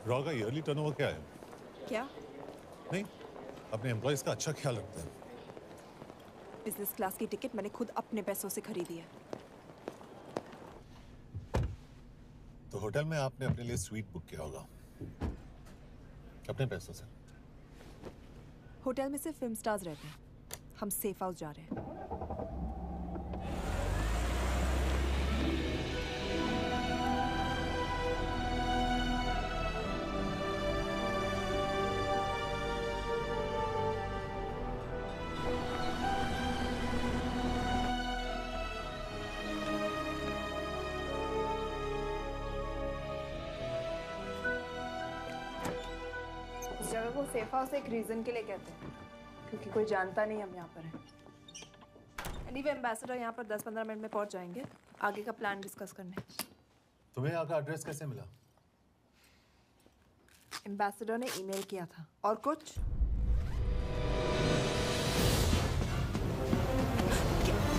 Raw का yearly turnover क्या है? क्या? नहीं, अपने एम्प्लॉइज का अच्छा ख्याल रखते हैं। बिजनेस क्लास की टिकट मैंने खुद अपने पैसों से खरीदी है। तो होटल में आपने अपने लिए स्वीट बुक किया होगा अपने पैसों से। होटल में सिर्फ फिल्म स्टार्स रहते हैं, हम सेफ हाउस जा रहे हैं। इस जगह को सेफ हाउस एक रीजन के लिए कहते हैं, क्योंकि कोई जानता नहीं हम यहाँ पर हैं। एनीवे एम्बेसडर यहाँ पर 10-15 मिनट में पहुँच जाएंगे आगे का प्लान डिस्कस करने। तुम्हें यहाँ का एड्रेस कैसे मिला? एम्बेसडर ने ईमेल किया था। और कुछ?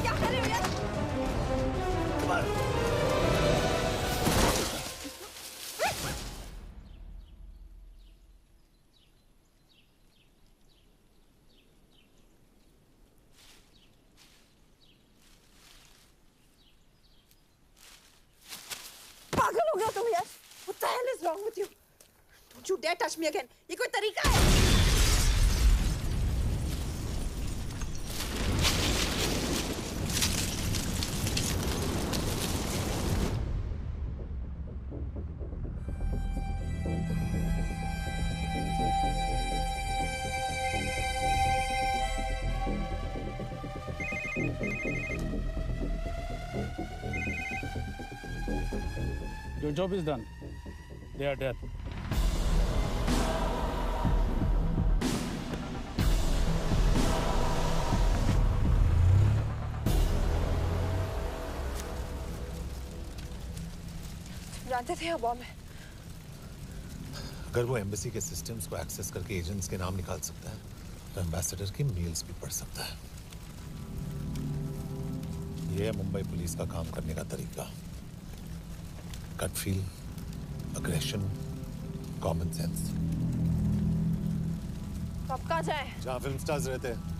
क्या कर रहे हो यार? पागल हो गया तुम यार? What the hell is wrong with you? Don't you dare touch me again. ये कोई तरीका है? Your job is done. They are dead. जानते थे बॉम्ब है। अगर वो एम्बेसी के सिस्टम्स को एक्सेस करके एजेंट्स के नाम निकाल सकता है तो एम्बेसडर की मेल्स भी पढ़ सकता है। ये है मुंबई पुलिस का काम करने का तरीका। Gut feel, aggression, common sense. तो अब कहाँ जाएं? जहाँ फिल्म स्टार्स रहते हैं।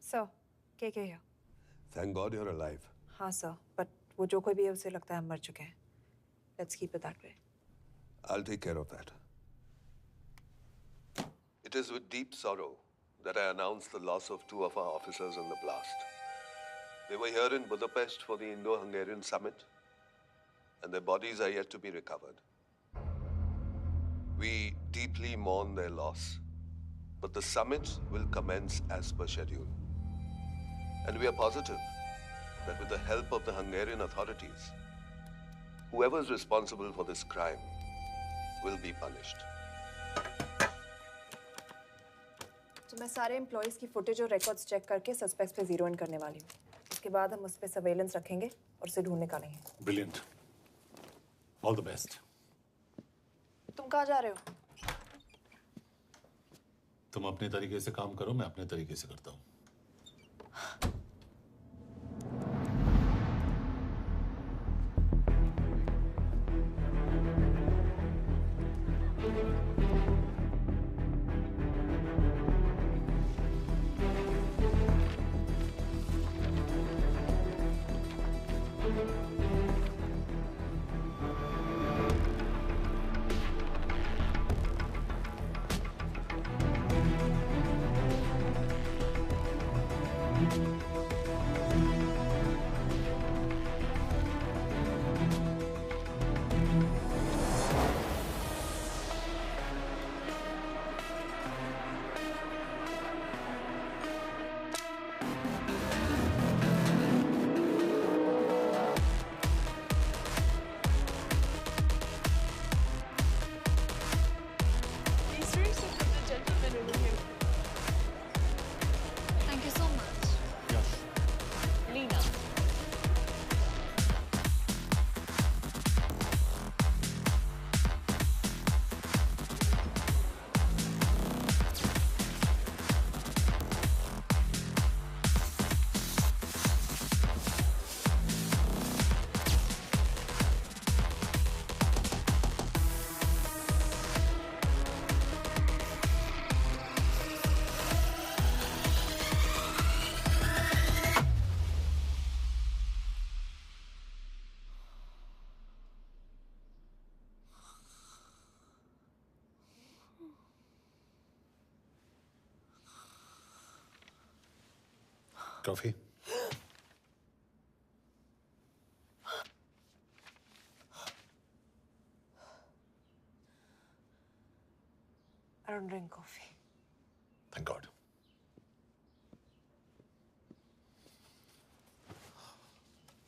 सर, के here? Thank God you're alive. हाँ सर, बट वो जो कोई भी है उसे लगता है हम मर चुके हैं। Let's keep it that way. I'll take care of that. It is with deep sorrow that I announce the loss of two of our officers in the blast. They were here in Budapest for the Indo-Hungarian summit, and their bodies are yet to be recovered. We deeply mourn their loss, but the summit will commence as per schedule. And we are positive that with the help of the Hungarian authorities, whoever is responsible for this crime will be punished. तो मैं सारे employees की footage और records check करके suspects पे zero in करने वाली हूँ। उसके बाद हम उस पे सर्वेलेंस रखेंगे और उसे ढूंढ निकालेंगे। ब्रिलियंट। All the best. तुम कहाँ जा रहे हो? तुम अपने तरीके से काम करो, मैं अपने तरीके से करता हूँ। Coffee? I don't drink coffee. Thank God.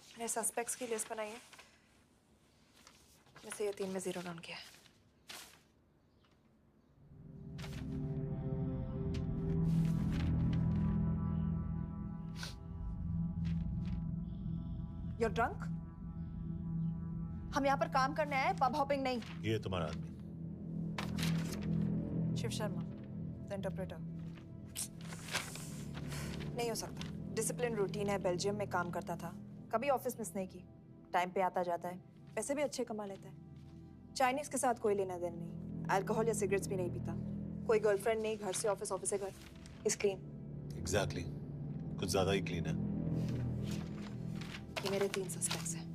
मैंने सस्पेक्ट्स की लिस्ट बनाई है। में से ये 3 में 0 डाउन किया है। You're drunk? हम यहाँ पर काम करने आए, पब हॉपिंग नहीं। ये तुम्हारा आदमी। Shiv Sharma, the interpreter. नहीं हो सकता। डिसिप्लिन रूटीन है, बेल्जियम में काम करता था, कभी ऑफिस मिस नहीं की, टाइम पे आता जाता है, पैसे भी अच्छे कमा लेता है। चाइनीज के साथ कोई लेना देना नहीं, अल्कोहल या सिगरेट्स भी नहीं पीता, कोई गर्लफ्रेंड नहीं, घर से ऑफिस, ऑफिस से घर। Is clean. एग्जैक्टली, कुछ ज्यादा ही क्लीन है। ये मेरे 3 सस्पेक्ट्स हैं।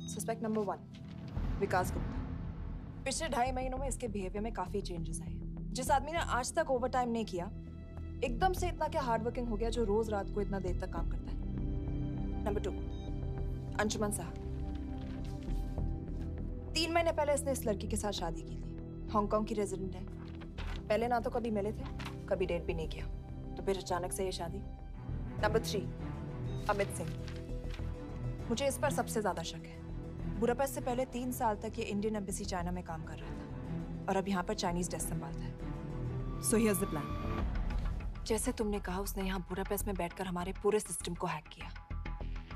सस्पेक्ट नंबर 1, विकास गुप्ता। पिछले 2.5 महीनों में इसके बिहेवियर में काफी चेंजेस आए। जिस आदमी ने आज तक ओवरटाइम नहीं किया, एकदम से इतना क्या हार्ड वर्किंग हो गया जो रोज रात को इतना देर तक काम करता है। नंबर 2, अंशुमन साहब। 3 महीने पहले इसने इस लड़की के साथ शादी की थी, हांगकांग की रेजिडेंट है। पहले ना तो कभी मिले थे, कभी डेट भी नहीं किया, तो फिर अचानक से ये शादी। नंबर 3, अमित सिंह। मुझे इस पर सबसे ज्यादा शक है। बुडापेस्ट से पहले 3 साल तक ये इंडियन एम्बेसी चाइना में काम कर रहा था और अब यहाँ पर चाइनीज डेस्क संभालता है। So here's the plan. जैसे तुमने कहा, उसने यहाँ बुडापेस्ट में बैठकर हमारे पूरे सिस्टम को हैक किया।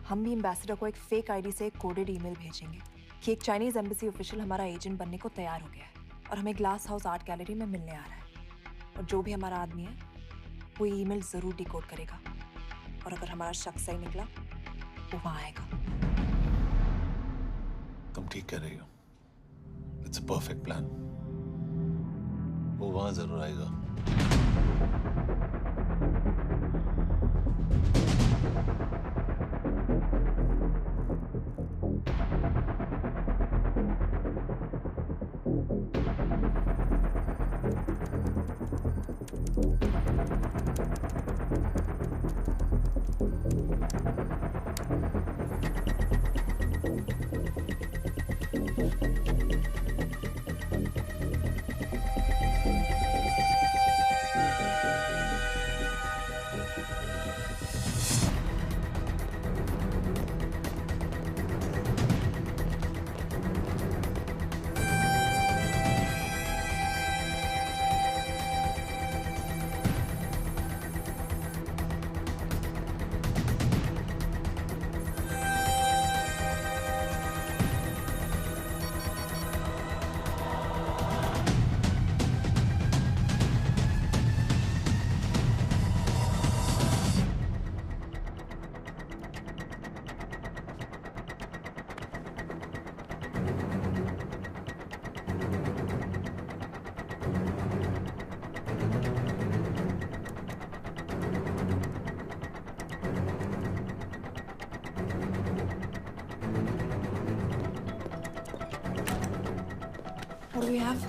हम भी एम्बेसडर को एक फेक आईडी से एक कोडेड ईमेल भेजेंगे कि एक चाइनीज एम्बेसी ऑफिशियल हमारा एजेंट बनने को तैयार हो गया है और हमें ग्लास हाउस आर्ट गैलरी में मिलने आ रहा है। और जो भी हमारा आदमी है वो ईमेल जरूर डिकोड करेगा और अगर हमारा शक सही निकला वो वहां आएगा। तुम ठीक कह रही हो। It's a perfect plan. वो वहां जरूर आएगा। What do we have?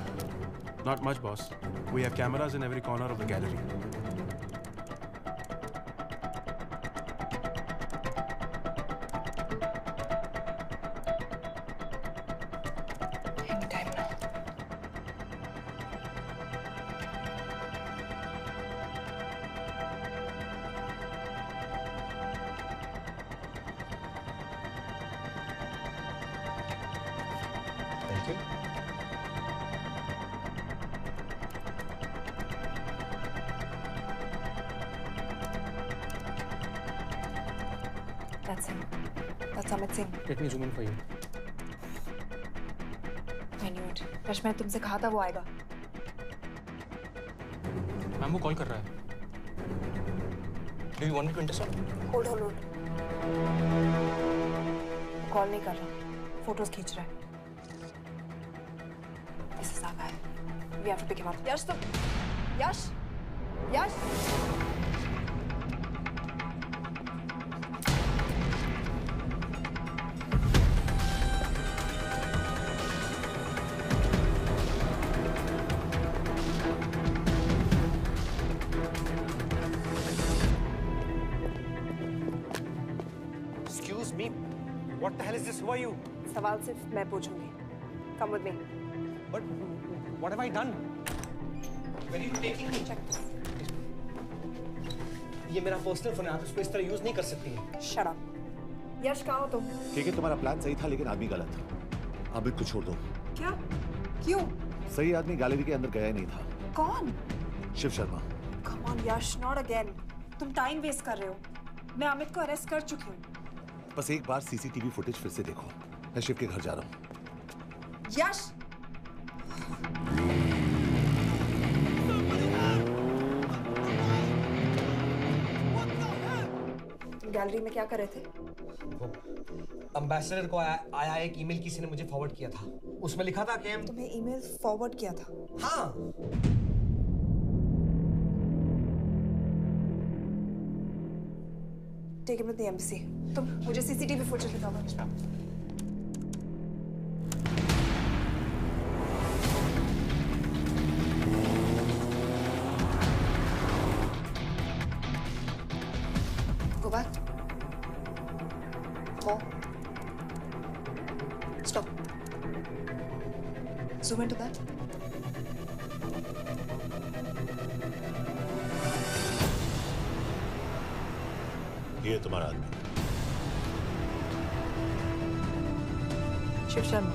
Not much, boss. We have cameras in every corner of the gallery. Anytime now. Thank you. That's him. That's Amit Singh. Let me zoom in for you. I knew it. Rush, मैंने तुमसे कहा था वो आएगा। Ma'am वो call कर रहा है. Do you want me to intercept? Hold. Call नहीं कर रहा, फोटोज खींच रहा है। This is our guy. We have to pick him up. Yash! me. What the hell is this? Who are you? सवाल सिर्फ मैं पूछूंगी. Come with me. But what have I done? Where are you taking me? Check this. ये मेरा personal phone है, आप इसको इस तरह यूज नहीं कर सकती हैं. Shut up. यश कहाँ हो तुम? ठीक है, तुम्हारा प्लान सही था लेकिन आदमी गलत. अमित को छोड़ दो. क्या? क्यों? सही आदमी गैलरी के अंदर गया ही नहीं था. कौन? Shiv Sharma. Come on Yash, not again. तुम टाइम वेस्ट कर रहे हो. मैं अमित को अरेस्ट कर चुकी हूँ. बस एक बार सीसीटीवी फुटेज फिर से देखो. मैं शिव के घर जा रहा हूँ. यश! तुम गैलरी में क्या कर रहे थे? एम्बेसडर को आया एक ईमेल किसी ने मुझे फॉरवर्ड किया था. उसमें लिखा था कि तुम्हें ईमेल फॉरवर्ड किया था? हाँ. Take him to the embassy. तुम मुझे सीसीटीवी फुटेज दिखाओ. Go back. More. Stop. Zoom into that. ये तुम्हारा आदमी. शिव शर्मा.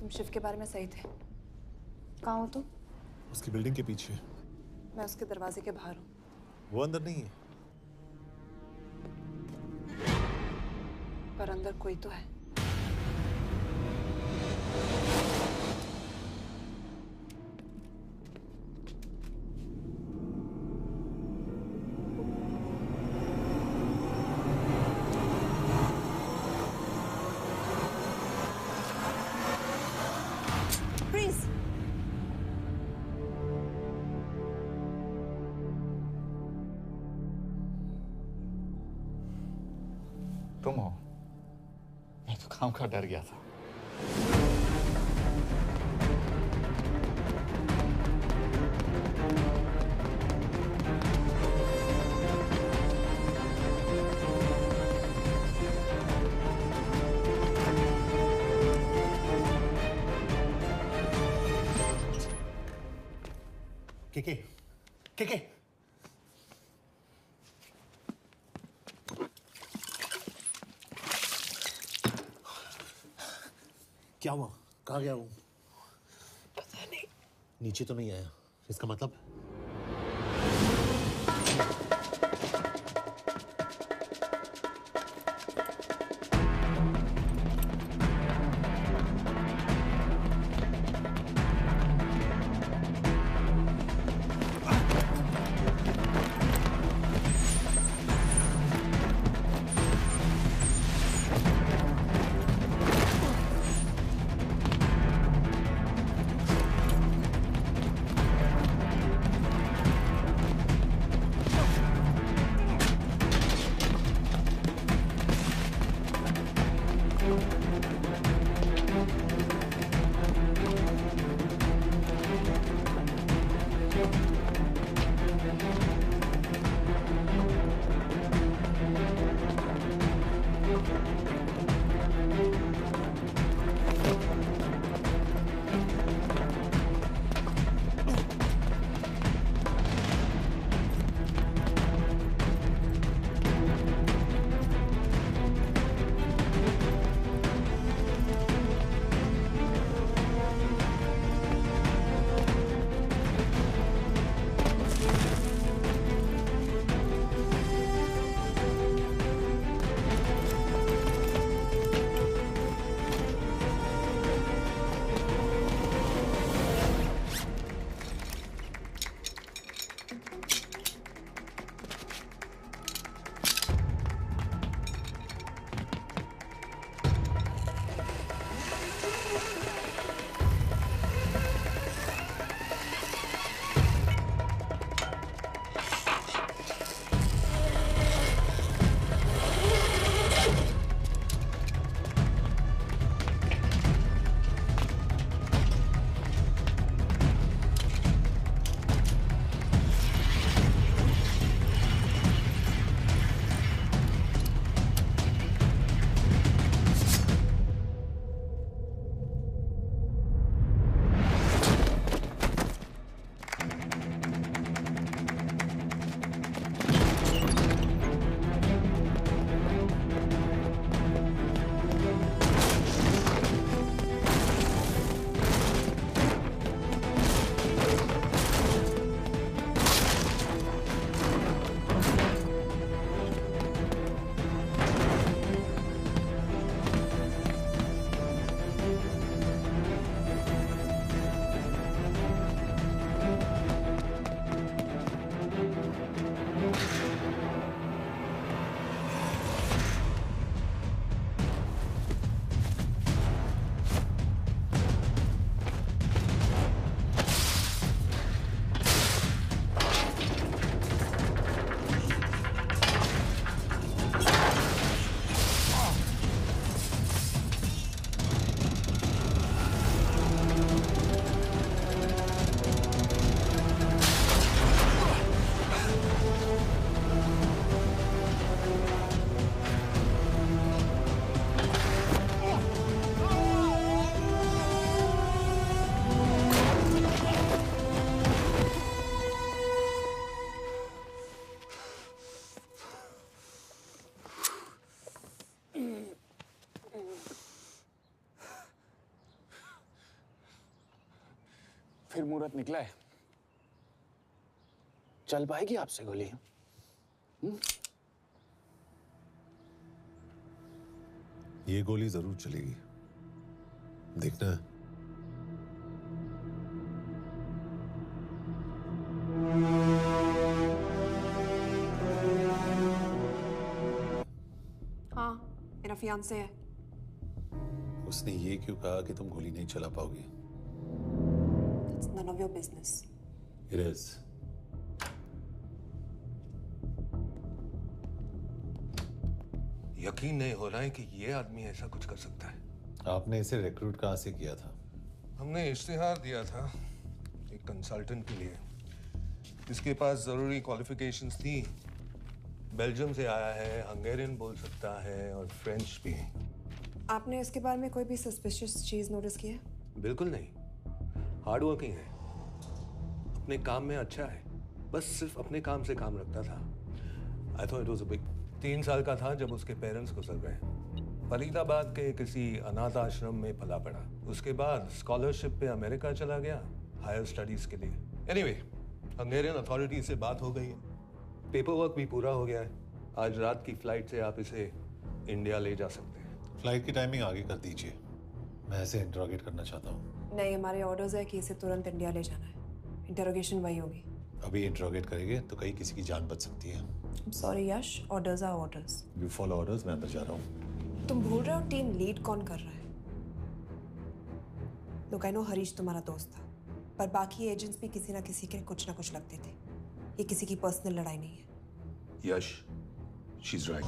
तुम शिव के बारे में सही थे। कहाँ हो तुम? उसकी बिल्डिंग के पीछे। मैं उसके दरवाजे के बाहर हूँ। वो अंदर नहीं है। पर अंदर कोई तो है। Freeze! तुम हो? मैं तो काम का डर गया था। के क्या हुआ? कहाँ गया वो? पता नहीं। नीचे तो नहीं आया, इसका मतलब? फिर मुहूर्त निकला है। चल पाएगी आपसे गोली? ये गोली जरूर चलेगी, देखना है। हाँ, मेरा फियांसे है। उसने ये क्यों कहा कि तुम गोली नहीं चला पाओगी? It's none of your business. It is. यकीन नहीं हो रहा है कि ये आदमी ऐसा कुछ कर सकता है। आपने इसे रिक्रूट कहाँ से किया था? हमने इश्तिहार दिया था एक कंसल्टेंट के लिए, जिसके पास जरूरी क्वालिफिकेशंस थी। बेल्जियम से आया है, हंगेरियन बोल सकता है और फ्रेंच भी। आपने इसके बारे में कोई भी सस्पिशियस चीज नोटिस की है? बिल्कुल नहीं, हार्ड वर्किंग है, अपने काम में अच्छा है, बस सिर्फ अपने काम से काम रखता था। I thought it was a big. 3 साल का था जब उसके पेरेंट्स गुजर गए। फरीदाबाद के किसी अनाथ आश्रम में पला पड़ा। उसके बाद स्कॉलरशिप पे अमेरिका चला गया हायर स्टडीज के लिए। एनीवे, हंगेरियन अथॉरिटी से बात हो गई है, पेपर वर्क भी पूरा हो गया है। आज रात की फ्लाइट से आप इसे इंडिया ले जा सकते हैं। फ्लाइट की टाइमिंग आगे कर दीजिए, मैं इसे इंटरोगेट करना चाहता हूँ। नहीं, हमारे ऑर्डर्स है कि इसे तुरंत इंडिया ले जाना है। इंटरोगेशन वही होगी। अभी इंटरोगेट करेंगे तो कहीं किसी की जान बच सकती है। Sorry Yash, orders are orders. You follow orders, मैं अंदर जा रहा हूँ। तुम भूल रहे हो टीम लीड कौन कर रहा है? लोग आई नो हरीश तुम्हारा दोस्त था, पर बाकी एजेंट्स भी किसी ना किसी के कुछ ना कुछ लगते थे। ये किसी की पर्सनल लड़ाई नहीं है। Yash, she is right.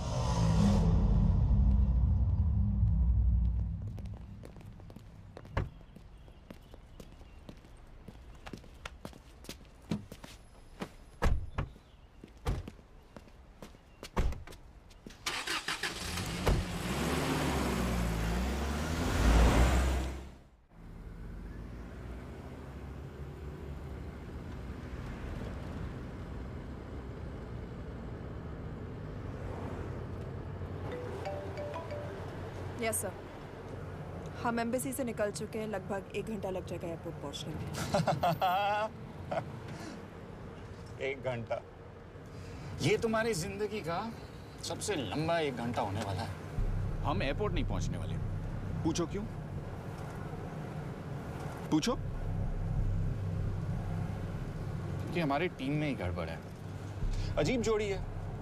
Yes sir, हम एम्बेसी से निकल चुके हैं। लगभग 1 घंटा लग जाएगा एयरपोर्ट पहुंचने में। 1 घंटा? ये तुम्हारी जिंदगी का सबसे लंबा 1 घंटा होने वाला है। हम एयरपोर्ट नहीं पहुंचने वाले। पूछो क्यों? पूछो। कि हमारी टीम में ही गड़बड़ है। अजीब जोड़ी है,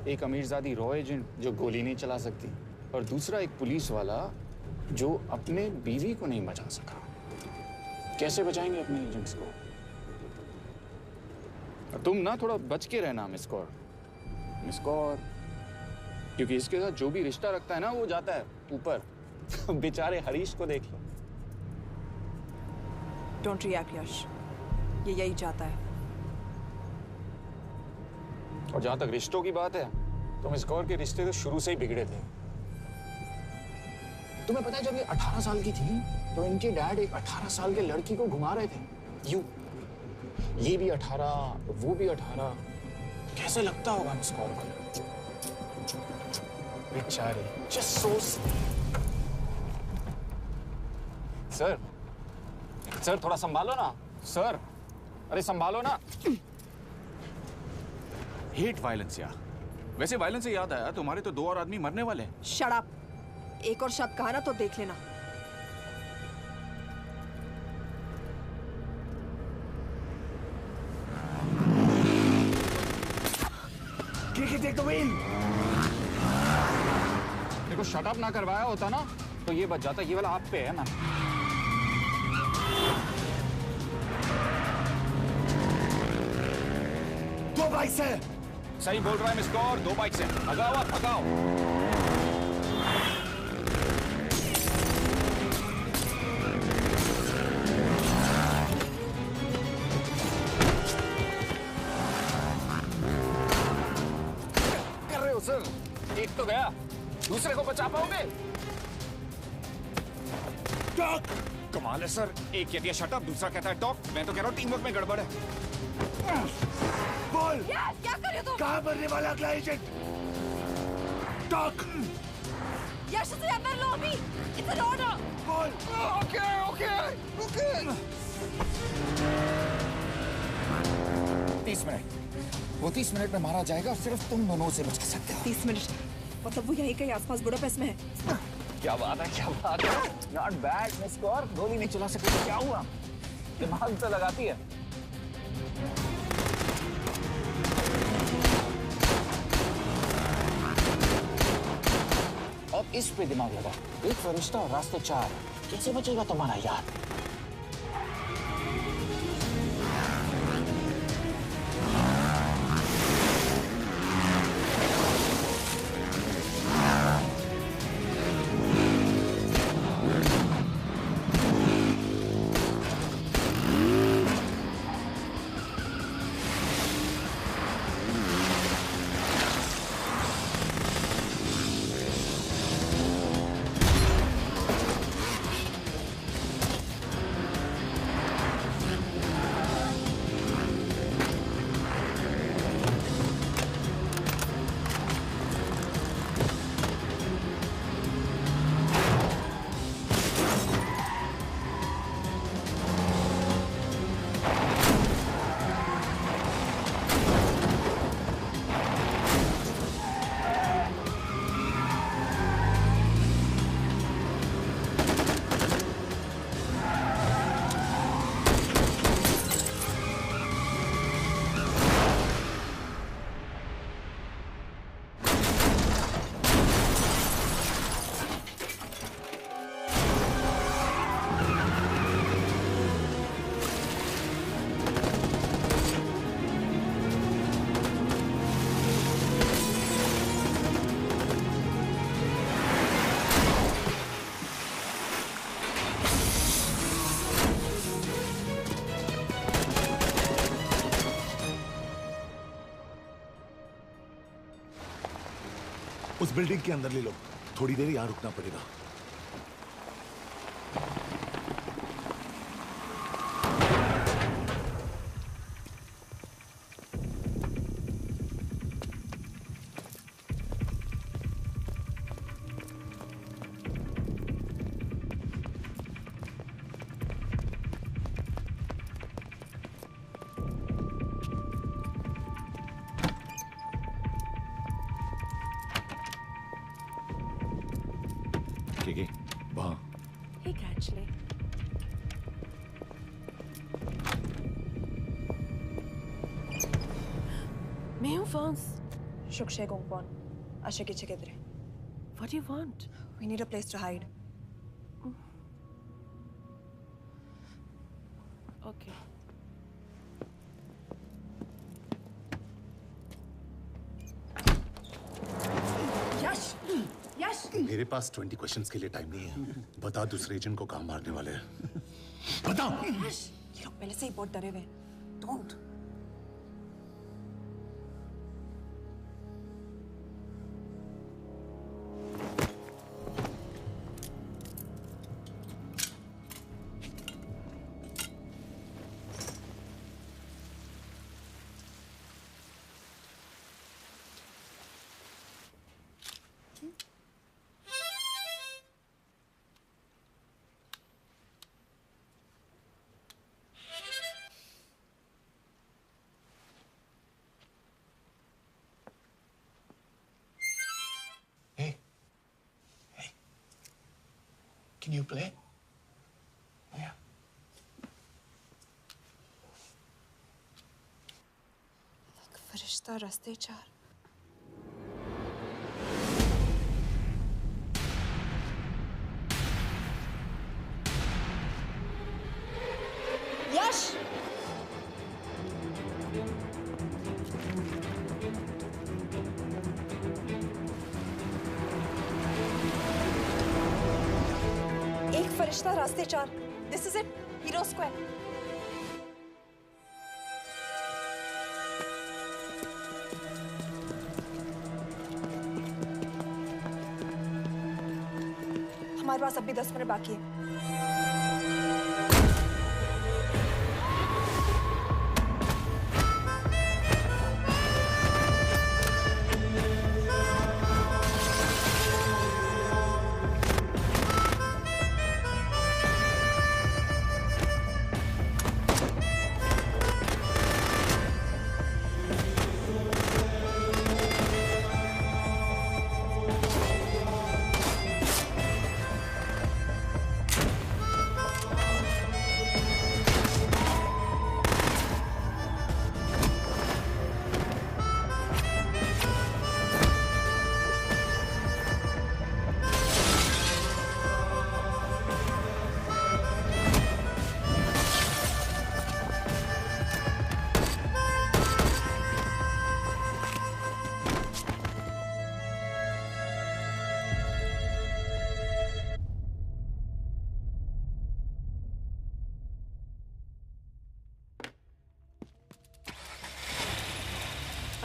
एक अमीरजादी रॉ एजेंट जो गोली नहीं चला सकती और दूसरा एक पुलिस वाला जो अपने बीवी को नहीं बचा सका। कैसे बचाएंगे अपने एजेंट्स को? और तुम ना थोड़ा बच के रहना मिस्कौर, क्योंकि इसके साथ जो भी रिश्ता रखता है ना वो जाता है ऊपर। बेचारे हरीश को देख लो। डोंट रिएक्ट यश, ये यही चाहता है। और जहां तक रिश्तों की बात है तो मिस्कौर के रिश्ते तो शुरू से ही बिगड़े थे। तुम्हें पता है जब ये 18 साल की थी तो इनके डैड एक 18 साल के लड़की को घुमा रहे थे। ये भी 18, वो भी 18। कैसे लगता होगा मिस्कौर को? बेचारे, जस्ट सो स्वीट। सर थोड़ा संभालो ना सर। अरे संभालो ना। हेट वायलेंस यार। वैसे वायलेंस से याद आया, तुम्हारे तो 2 और आदमी मरने वाले हैं। Shut up. एक और शब्द कहा ना तो देख लेना। देखो शट अप ना करवाया होता ना तो ये बच जाता। ये वाला आप पे है मैम। दो बाइक से। सही बोल रहा है मिस्कौर, 2 बाइक से। भगाओ आप, भगाओ। सर, एक तो गया, दूसरे को बचा पाओगे? टॉक। कमाल है सर, एक कहती है शट अप, दूसरा कहता है टॉक। मैं तो कह रहा हूँ टीम वर्क में गड़बड़ है। बोल, क्या कर रहे हो तुम? कहाँ मरने वाला अगला एजेंट? टॉक। यश से अंदर लो अभी। It's an order. बोल। ओके। 30 मिनट। वो 30 मिनट में मारा जाएगा, सिर्फ तुम दोनों से बचा सकते हो। 30 मिनट मतलब वो यहीं कहीं आसपास बुडापेस्ट में है। क्या बात है, क्या बात है। नॉट बैड मिस कौर, गोली नहीं चला सके तो क्या हुआ, दिमाग तो लगाती है। अब इस पे दिमाग लगा। एक फरिश्ता और रास्ते 4, कैसे बचेगा तुम्हारा यार? उस बिल्डिंग के अंदर ले लो, थोड़ी देर यहां रुकना पड़ेगा। वहाँ Hey, actually. मैं हूँ fawns. Shukshay Gongpon. Asha kiche kidre. What do you want? We need a place to hide. Okay. Yash! Yash! मेरे पास 20 क्वेश्चंस के लिए टाइम नहीं है। बता दूसरे एजेंट को कहाँ मारने वाले हैं। बता। Yash! ये लोग पहले से ही बहुत डरे हुए हैं. Don't. Can you play? Yeah. फरिश्ता रास्ते 4. यश! एक फरिश्ता रास्ते 4. This is it. Hero Square. हमारे पास अभी 10 मिनट बाकी है.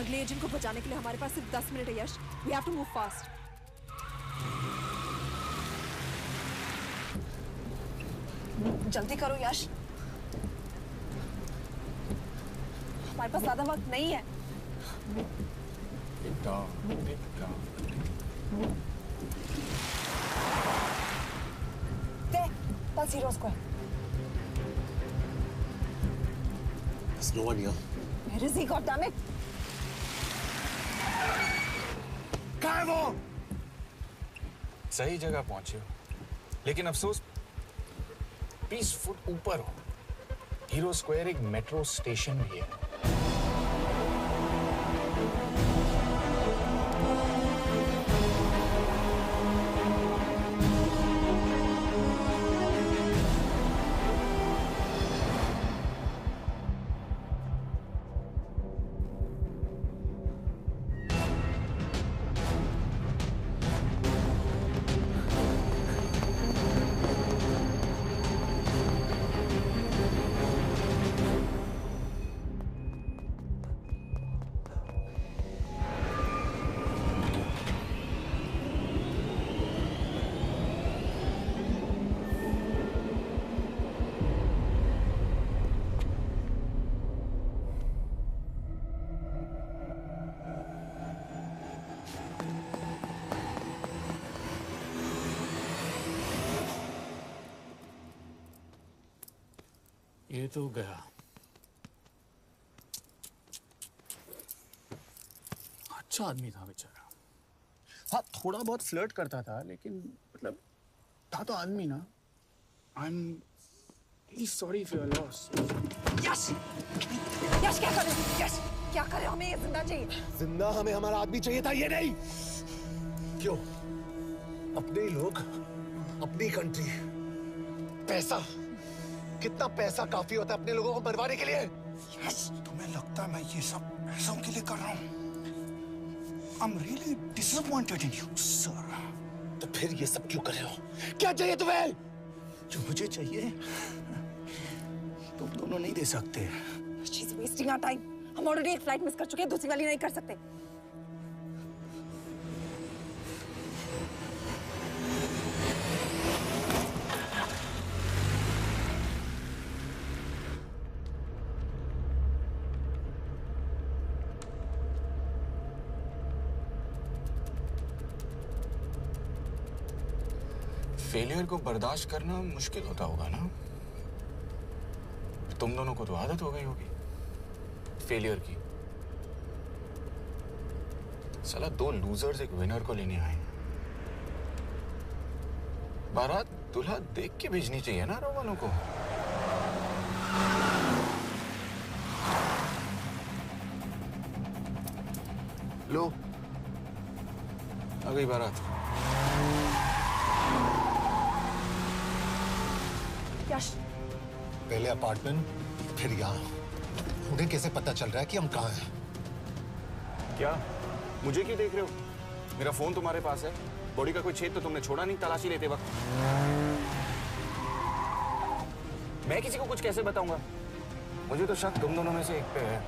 अगले एजेंट को बचाने के लिए हमारे पास सिर्फ 10 मिनट है Yash. We have to move fast. जल्दी करो यश, हमारे पास ज्यादा वक्त नहीं है। That's Zero Square. There's no one here. Where is he? God damn it! कहाँ है वो? सही जगह पहुंचे हो, लेकिन अफसोस 20 फुट ऊपर हो। हीरो स्क्वायर एक मेट्रो स्टेशन भी है। ये तो गया। अच्छा आदमी था बेचारा। हाँ, थोड़ा बहुत फ्लर्ट करता था, लेकिन मतलब था तो आदमी ना। I am really sorry for your loss. Yash! Yash क्या कर रहे हो? यश क्या कर रहे हो? हमें ये जिंदा चाहिए। जिंदा हमें हमारा आदमी चाहिए था, ये नहीं। क्यों? अपने ही लोग, अपनी कंट्री, पैसा। कितना पैसा काफी होता है अपने लोगों को मरवाने के लिए? यस, तुम्हें लगता है मैं ये सब पैसों के लिए कर रहा हूँ? I'm really disappointed in you, sir. तो फिर ये सब क्यों कर रहे हो? क्या चाहिए तुम्हें? जो मुझे चाहिए तुम दोनों नहीं दे सकते। She's wasting our time. हम ऑलरेडी एक फ्लाइट मिस कर चुके हैं, दूसरी वाली नहीं कर सकते। फेलियर को बर्दाश्त करना मुश्किल होता होगा ना? तुम दोनों को तो आदत हो गई होगी फेलियर की। साला 2 लूजर्स एक विनर को लेने आए। बारात दूल्हा देख के भेजनी चाहिए ना रो वालों को। लो, आ गई बारात। यश, पहले अपार्टमेंट, फिर यहाँ। उन्हें कैसे पता चल रहा है कि हम कहाँ हैं? क्या? मुझे क्यों देख रहे हो? मेरा फोन तुम्हारे पास है। बॉडी का कोई छेद तो तुमने छोड़ा नहीं तलाशी लेते वक्त। मैं किसी को कुछ कैसे बताऊंगा? मुझे तो शक तुम दोनों में से एक पे है।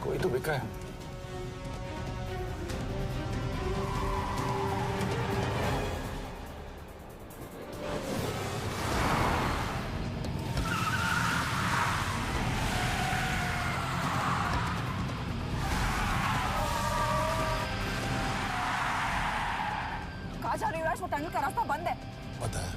कोई तो बिका है। कहाँ जा रही हो? वो टनल का रास्ता बंद है। पता है।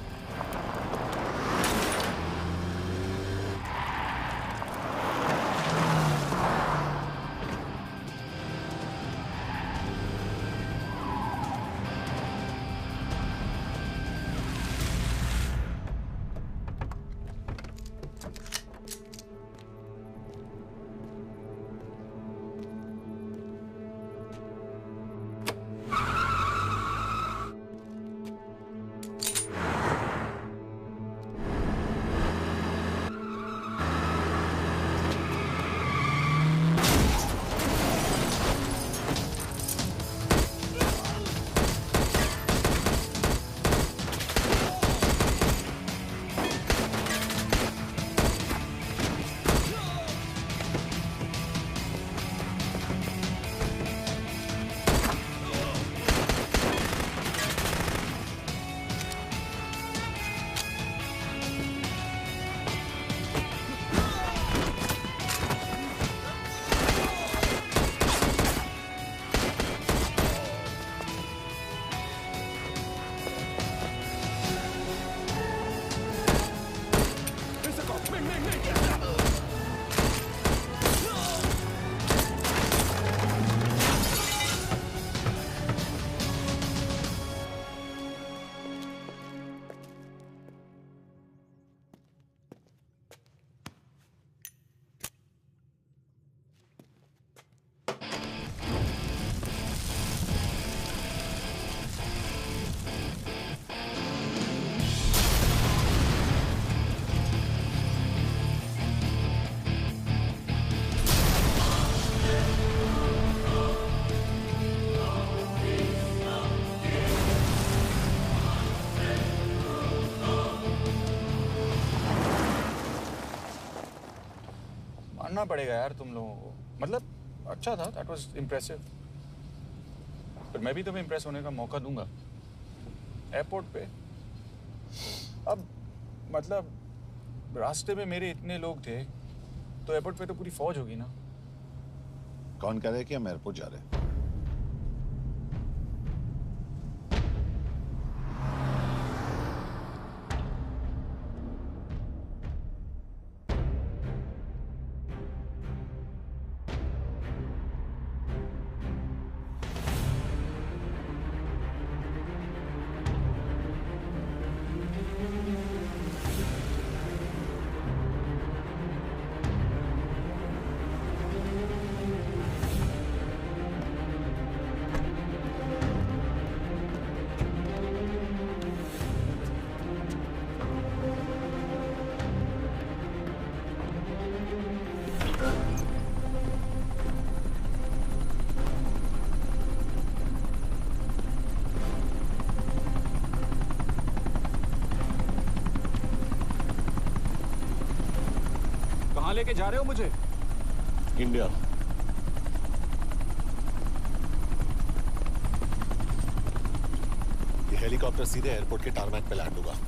मानना पड़ेगा यार तुम लोगों को। मतलब अच्छा था, दैट वाज इम्प्रेसिव। पर मैं भी तुम्हें इम्प्रेस होने का मौका दूंगा एयरपोर्ट पे। अब मतलब रास्ते में मेरे इतने लोग थे तो एयरपोर्ट पे तो पूरी फौज होगी ना। कौन कह रहा है कि हम एयरपोर्ट जा रहे हैं? कहाँ लेके जा रहे हो मुझे? इंडिया। ये हेलीकॉप्टर सीधे एयरपोर्ट के टारमैक पे लैंड होगा।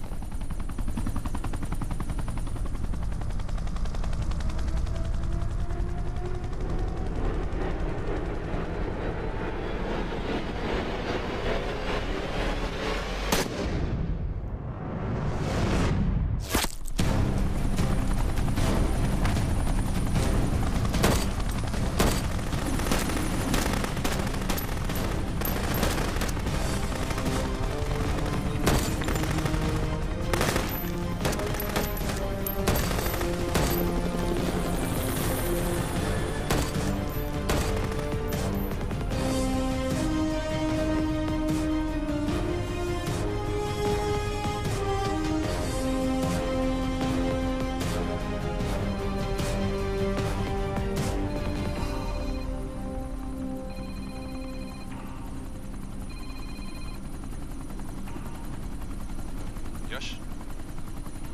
यश,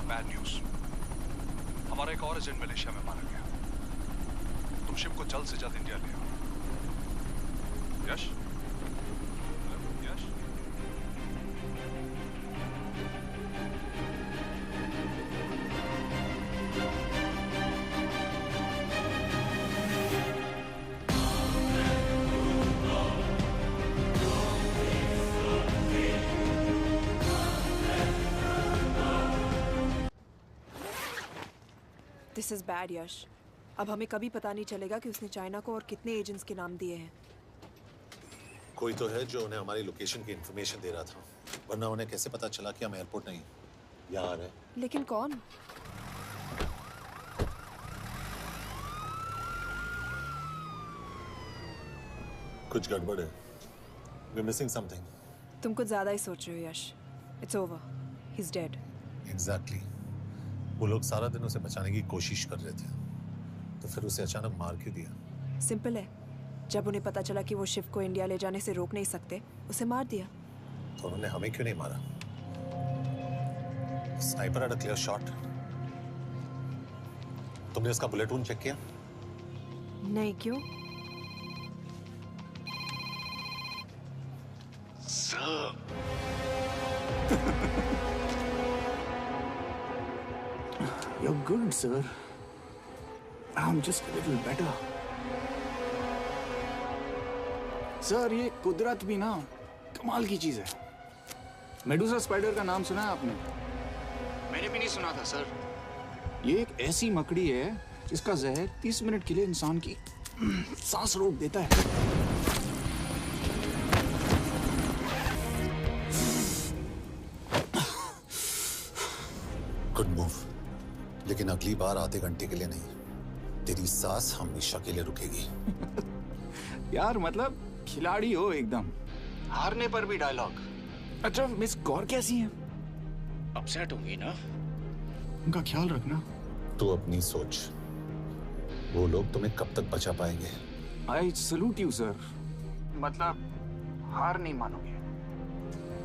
बैड न्यूज। हमारा एक और एजेंट मलेशिया में मारा गया। तुम शिप को जल्द से जल्द इंडिया ले आओ। यश? यश? दिस इज बैड यश। अब हमें कभी पता नहीं चलेगा कि उसने चाइना को और कितने एजेंट्स के नाम दिए हैं। कोई तो है जो उन्हें हमारी लोकेशन की इंफॉर्मेशन दे रहा था, वरना उन्हें कैसे पता चला कि हम एयरपोर्ट नहीं यहाँ आ रहे हैं? लेकिन कौन? कुछ गड़बड़ है। We're missing something. तुम कुछ ज्यादा ही सोच रहे हो Yash. It's over, he is dead. Exactly. वो लोग सारा दिन उसे बचाने की कोशिश कर रहे थे, तो फिर उसे अचानक मार क्यों दिया? सिंपल है, जब उन्हें पता चला कि वो शिव को इंडिया ले जाने से रोक नहीं सकते, उसे मार दिया। तो उन्होंने हमें क्यों नहीं मारा? Sniper had a clear shot. तुमने उसका बुलेट वुंड चेक किया? नहीं, क्यों? You're good, sir. I'm just a little better. Sir, ये कुदरत भी ना कमाल की चीज है। मेडुसा स्पाइडर का नाम सुना है आपने? मैंने भी नहीं सुना था सर। ये एक ऐसी मकड़ी है जिसका जहर 30 मिनट के लिए इंसान की सांस रोक देता है। गुड मूव, लेकिन अगली बार आधे घंटे के लिए नहीं, तेरी सांस हमेशा के लिए रुकेगी। यार मतलब खिलाड़ी हो एकदम, हारने पर भी डायलॉग। अच्छा, मिस कौर कैसी हैं? अपसेट होंगी ना? उनका ख्याल रखना। तू अपनी सोच, वो लोग तुम्हें कब तक बचा पाएंगे? I salute you sir. मतलब हार नहीं मानोगे।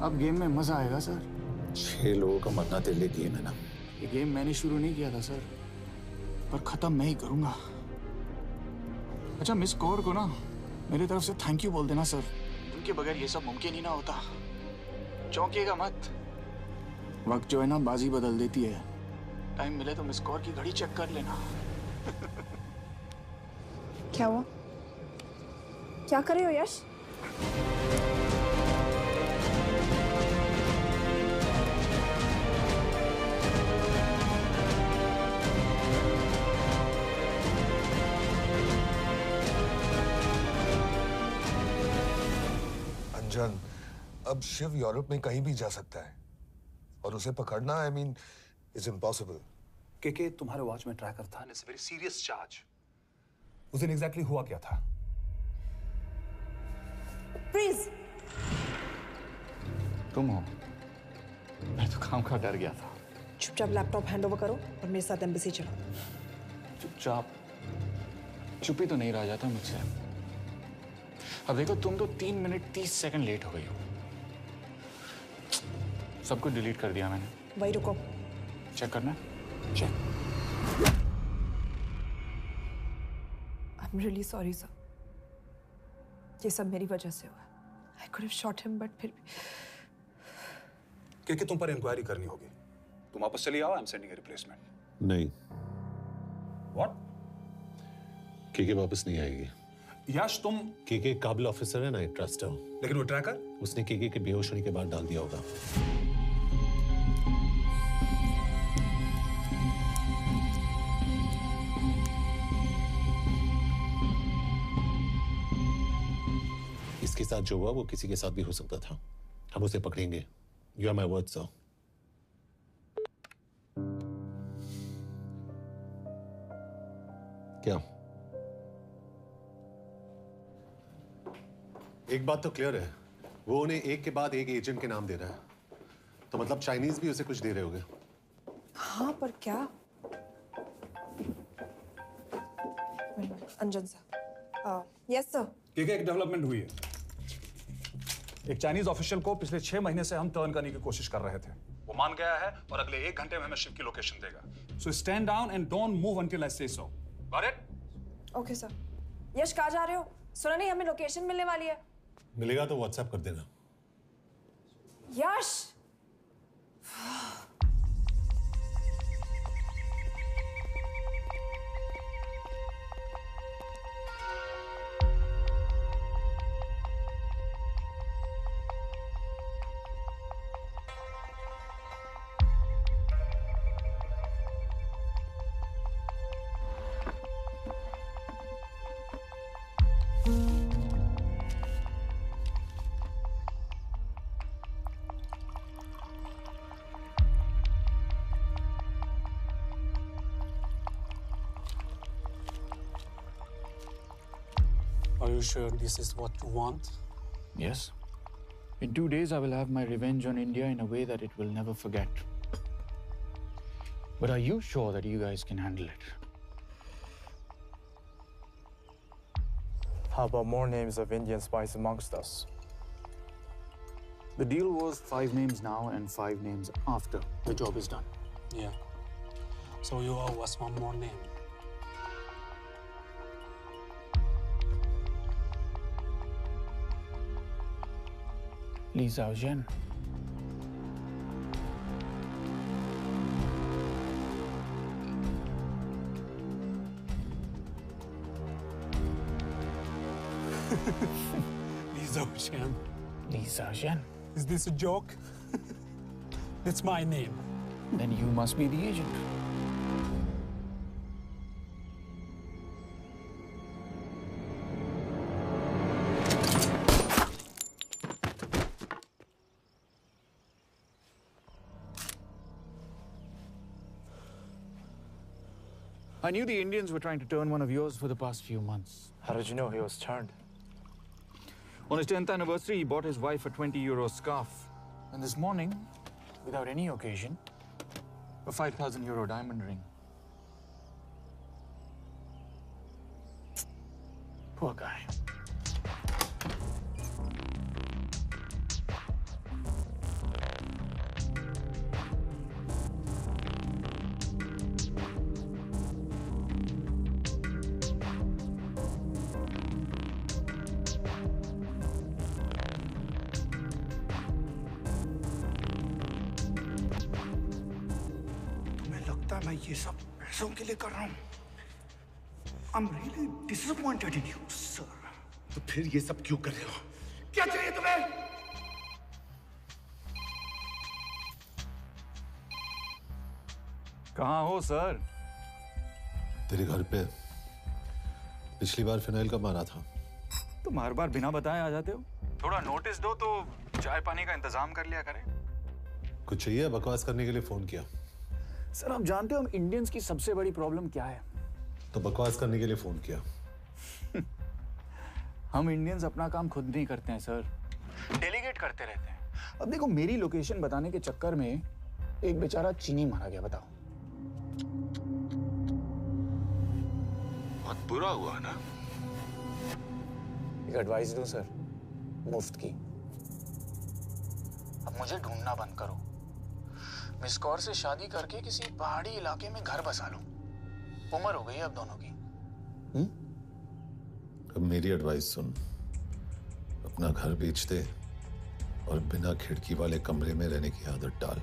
अब गेम में मजा आएगा सर। 6 लोगों का मरना तेरे लिए गेम है ना? ये गेम मैंने शुरू नहीं किया था सर, पर खत्म मैं ही करूंगा। अच्छा, मिस कौर को ना मेरी तरफ से थैंक यू बोल देना सर। उनके बगैर ये सब मुमकिन ही ना होता। चौंकिएगा मत, वक्त जो है ना बाजी बदल देती है। टाइम मिले तो मिस कौर की घड़ी चेक कर लेना। क्या हुआ? क्या कर रहे हो यश? अंजन, अब शिव यूरोप में कहीं भी जा सकता है और उसे पकड़ना आई मीन इज इम्पॉसिबल। के तुम्हारे वॉच में ट्रैकर था, it's a very serious charge. उस दिन एग्जैक्टली हुआ क्या था? प्लीज। तुम हो? मैं तो काम का डर गया था। चुपचाप लैपटॉप हैंड ओवर करो और मेरे साथ एम्बेसी चलो। चुपचाप? चुप ही तो नहीं रहा जाता मुझसे। अब देखो, तुम तो 3 मिनट 30 सेकंड लेट हो गई हो। सब कुछ डिलीट कर दिया मैंने। वही रुको। चेक करना? Check. I am really sorry sir. ये सब मेरी वजह से हुआ। I could have shot him but फिर भी। के तुम पर इंक्वायरी करनी होगी। तुम वापस चली आओ, I am sending a replacement. नहीं। व्हाट? के वापस नहीं आएगी। यश, तुम के काबिल ऑफिसर है ना, आई ट्रस्ट है। लेकिन वो ट्रैकर? उसने के बेहोश होने के बाद डाल दिया होगा। इसके साथ जो हुआ वो किसी के साथ भी हो सकता था। हम उसे पकड़ेंगे। You are my word sir. क्या? एक बात तो क्लियर है, वो उन्हें एक के बाद एक एजेंट के नाम दे रहा है, तो मतलब चाइनीज भी उसे कुछ दे रहे होंगे। हाँ, पर क्या? अंजन सर। Yes sir. एक डेवलपमेंट हुई है। एक चाइनीज ऑफिशियल को पिछले 6 महीने से हम टर्न करने की कोशिश कर रहे थे। वो मान गया है और अगले 1 घंटे में हमें शिव की लोकेशन देगा। So stand down and don't move until I say so. Got it? Okay sir. Yash, कहाँ जा रहे हो? सुना नहीं, हमें लोकेशन मिलने वाली है। मिलेगा तो व्हाट्सएप कर देना। यश! Are you sure this is what you want? Yes. In 2 days, I will have my revenge on India in a way that it will never forget. But are you sure that you guys can handle it? How about more names of Indian spies amongst us? The deal was 5 names now and 5 names after the job is done. Yeah. So you owe us one more name. Li Xiaozhen. Li Xiaozhen. Li Xiaozhen. Is this a joke? It's my name. Then you must be the agent. I knew the Indians were trying to turn one of yours for the past few months. How did you know he was turned? On his 10th anniversary, he bought his wife a 20-euro scarf. And this morning, without any occasion, a 5,000-euro diamond ring. Poor guy. पता है मैं ये सब पैसों के लिए कर रहा हूँ। I'm really disappointed in you, sir. तो फिर ये सब क्यों कर रहे हो? क्या चाहिए तुम्हें? कहाँ हो सर? तेरे घर पे। पिछली बार फिनाइल कब मारा था? तुम हर बार बिना बताए आ जाते हो। थोड़ा नोटिस दो तो चाय पानी का इंतजाम कर लिया करें। कुछ चाहिए? बकवास करने के लिए फोन किया। सर आप जानते हो हम इंडियंस की सबसे बड़ी प्रॉब्लम क्या है? तो बकवास करने के लिए फोन किया। हम इंडियंस अपना काम खुद नहीं करते हैं सर, डेलीगेट करते रहते हैं। अब देखो मेरी लोकेशन बताने के चक्कर में एक बेचारा चीनी मारा गया, बताओ। बहुत बुरा हुआ ना। एक एडवाइस दूं सर, मुफ्त की। अब मुझे ढूंढना बंद करो, मिस कौर से शादी करके किसी पहाड़ी इलाके में घर बसा लो। उम्र हो गई है अब दोनों की। अब मेरी एडवाइस सुन, अपना घर बेच दे और बिना खिड़की वाले कमरे में रहने की आदत डाल।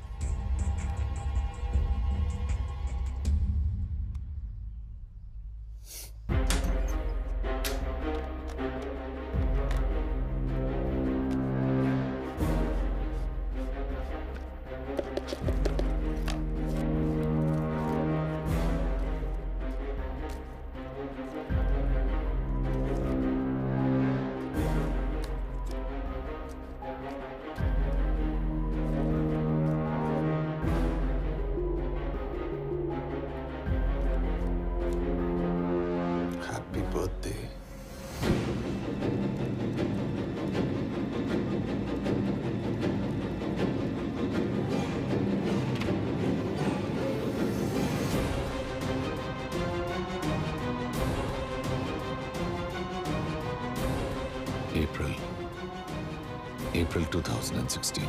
April 2016.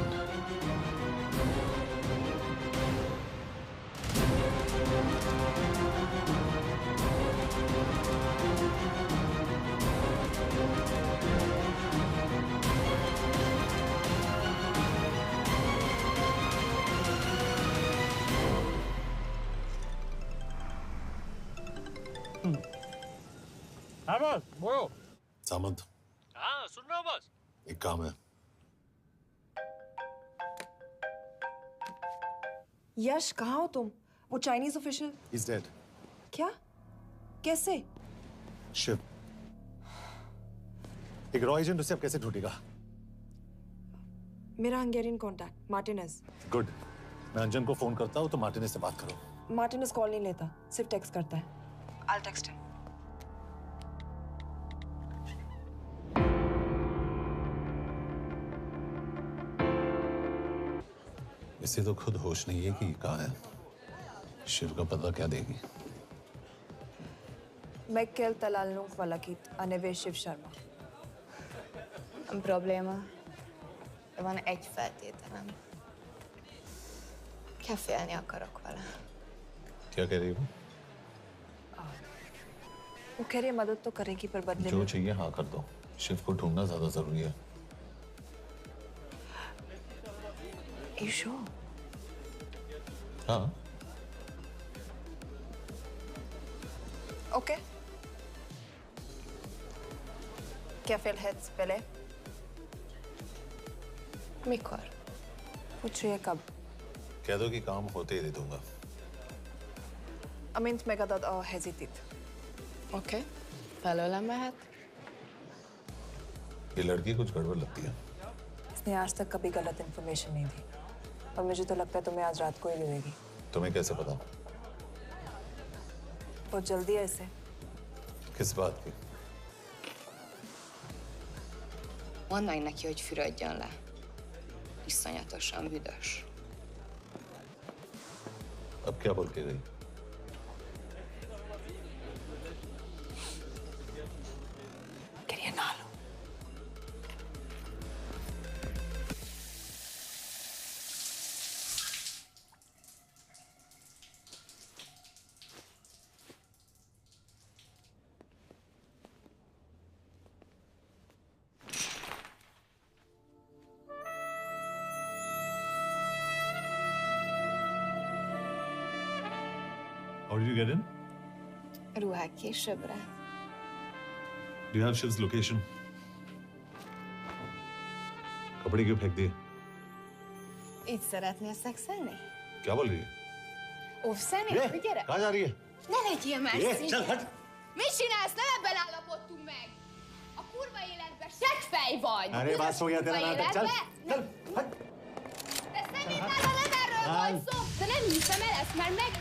हाँ बॉस, बोलो। सामंत, हाँ सुन रहा हूँ बॉस। एक काम है। यश कहाँ हो तुम? वो चाइनीज ऑफिशियल। He's dead. क्या? कैसे? शिव, एक रॉ एजेंट उसे अब कैसे ढूंढेगा? मेरा हंगेरियन कॉन्टैक्ट मार्टिनेज। गुड, मैं अंजन को फोन करता हूँ तो मार्टिनेज से बात करो। मार्टिनेज कॉल नहीं लेता, सिर्फ टेक्स्ट करता है। I'll text him. इसे तो खुद होश नहीं है कि कहाँ है। शिव का पता क्या देगी? Mikael Talalnung valakit a neve Shiv Sharma. Probléma. Van egy feltételem. Kefélni akarok vele. क्या कह रही हो? वो कह रही है मदद तो करेगी पर बदले जो में। चाहिए हाँ कर दो। शिव को ढूंढना ज्यादा जरूरी है। You sure? हाँ। Okay. Kefil heads पहले। Mikor? पूछ रही है कब? कह दो कि काम होते ही दे दूंगा। Amint megadad a hezitit. Oké. Felőlem mehet? ये लड़की कुछ गड़बड़ लगती है। इसने आज तक कभी गलत इन्फॉर्मेशन नहीं दी और मुझे तो लगता है तुम्हें आज रात को ही मिलेगी। तुम्हें कैसे पता? बहुत जल्दी है इसे। किस बात की? Mondd meg neki, hogy fürödjön le. Iszonyatosan büdös. अब क्या बोल के गई? करिए ना लो। How did you get in? Ruhák későbbre. Do you have Shiv's location? कपड़े क्यों फेंक दिए? Itt szeretnél szexelni? क्या बोल रही है? Óvszerni? Gyere! कहाँ जा रही है? Ne legyél már szín! चल हट! Mit csinálsz? Nem ebben állapodtunk meg! A kurva életben seggfej vagy! अरे बात हो गया तेरा नाटक, चल! चल! हट! De szerintem nem erről volt szó! De nem hiszem el, ezt már meg...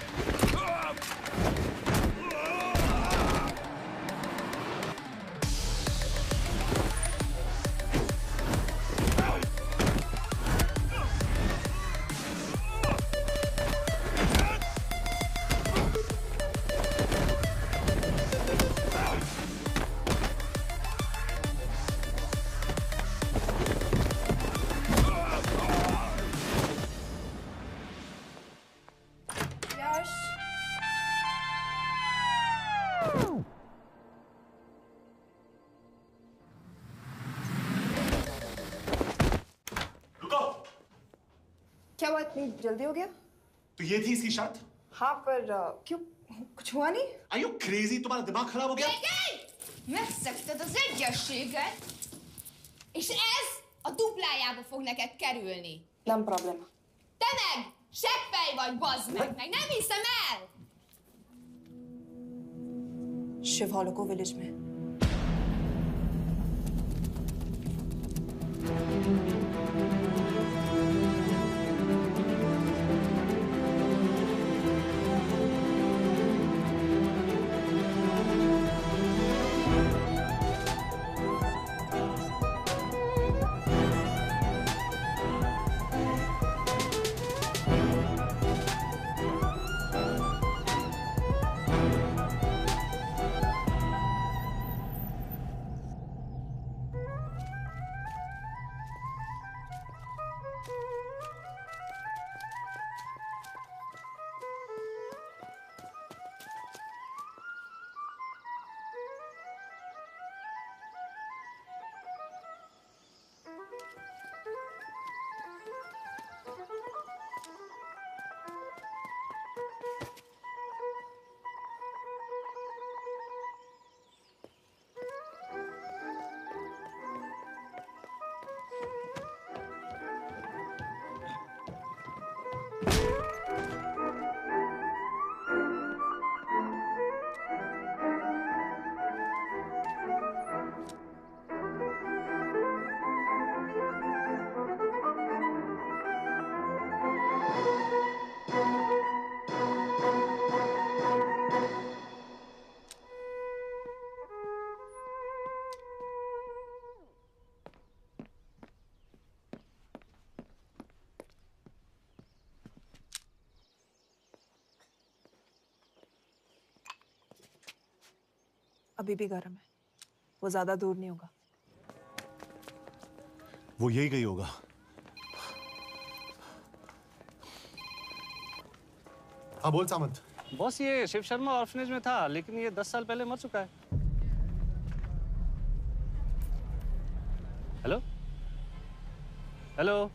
क्या हुआ, इतनी जल्दी हो गया? तो ये थी इसकी शर्त? हाँ, पर क्यों? कुछ हुआ नहीं? Are you crazy? तुम्हारा दिमाग खराब हो गया? Megszegted az egyességet, és ez a duplájába fog neked kerülni. Nem probléma. Te meg seggfej vagy, bazd meg nem hiszem el! Shiv हॉलोको विलेज में। अभी भी गर्म है, वो ज्यादा दूर नहीं होगा। वो यही गई होगा। हाँ बोल सामंत। बॉस ये शिव शर्मा ऑर्फनेज में था, लेकिन ये 10 साल पहले मर चुका है। Hello hello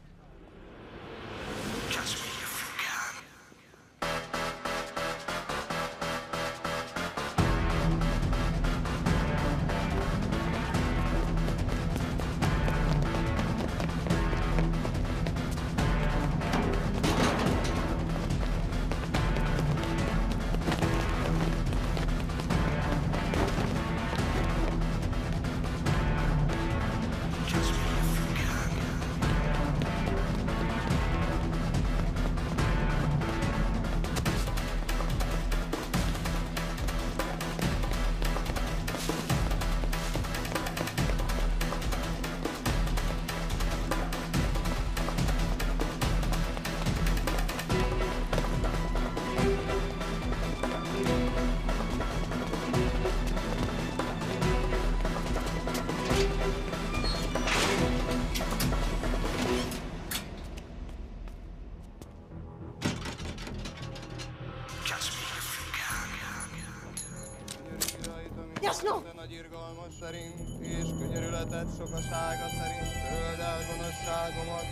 Jasno! Nagy irgalmas szerint, és könyörületed sokasága szerint töröld el gonoszságomat,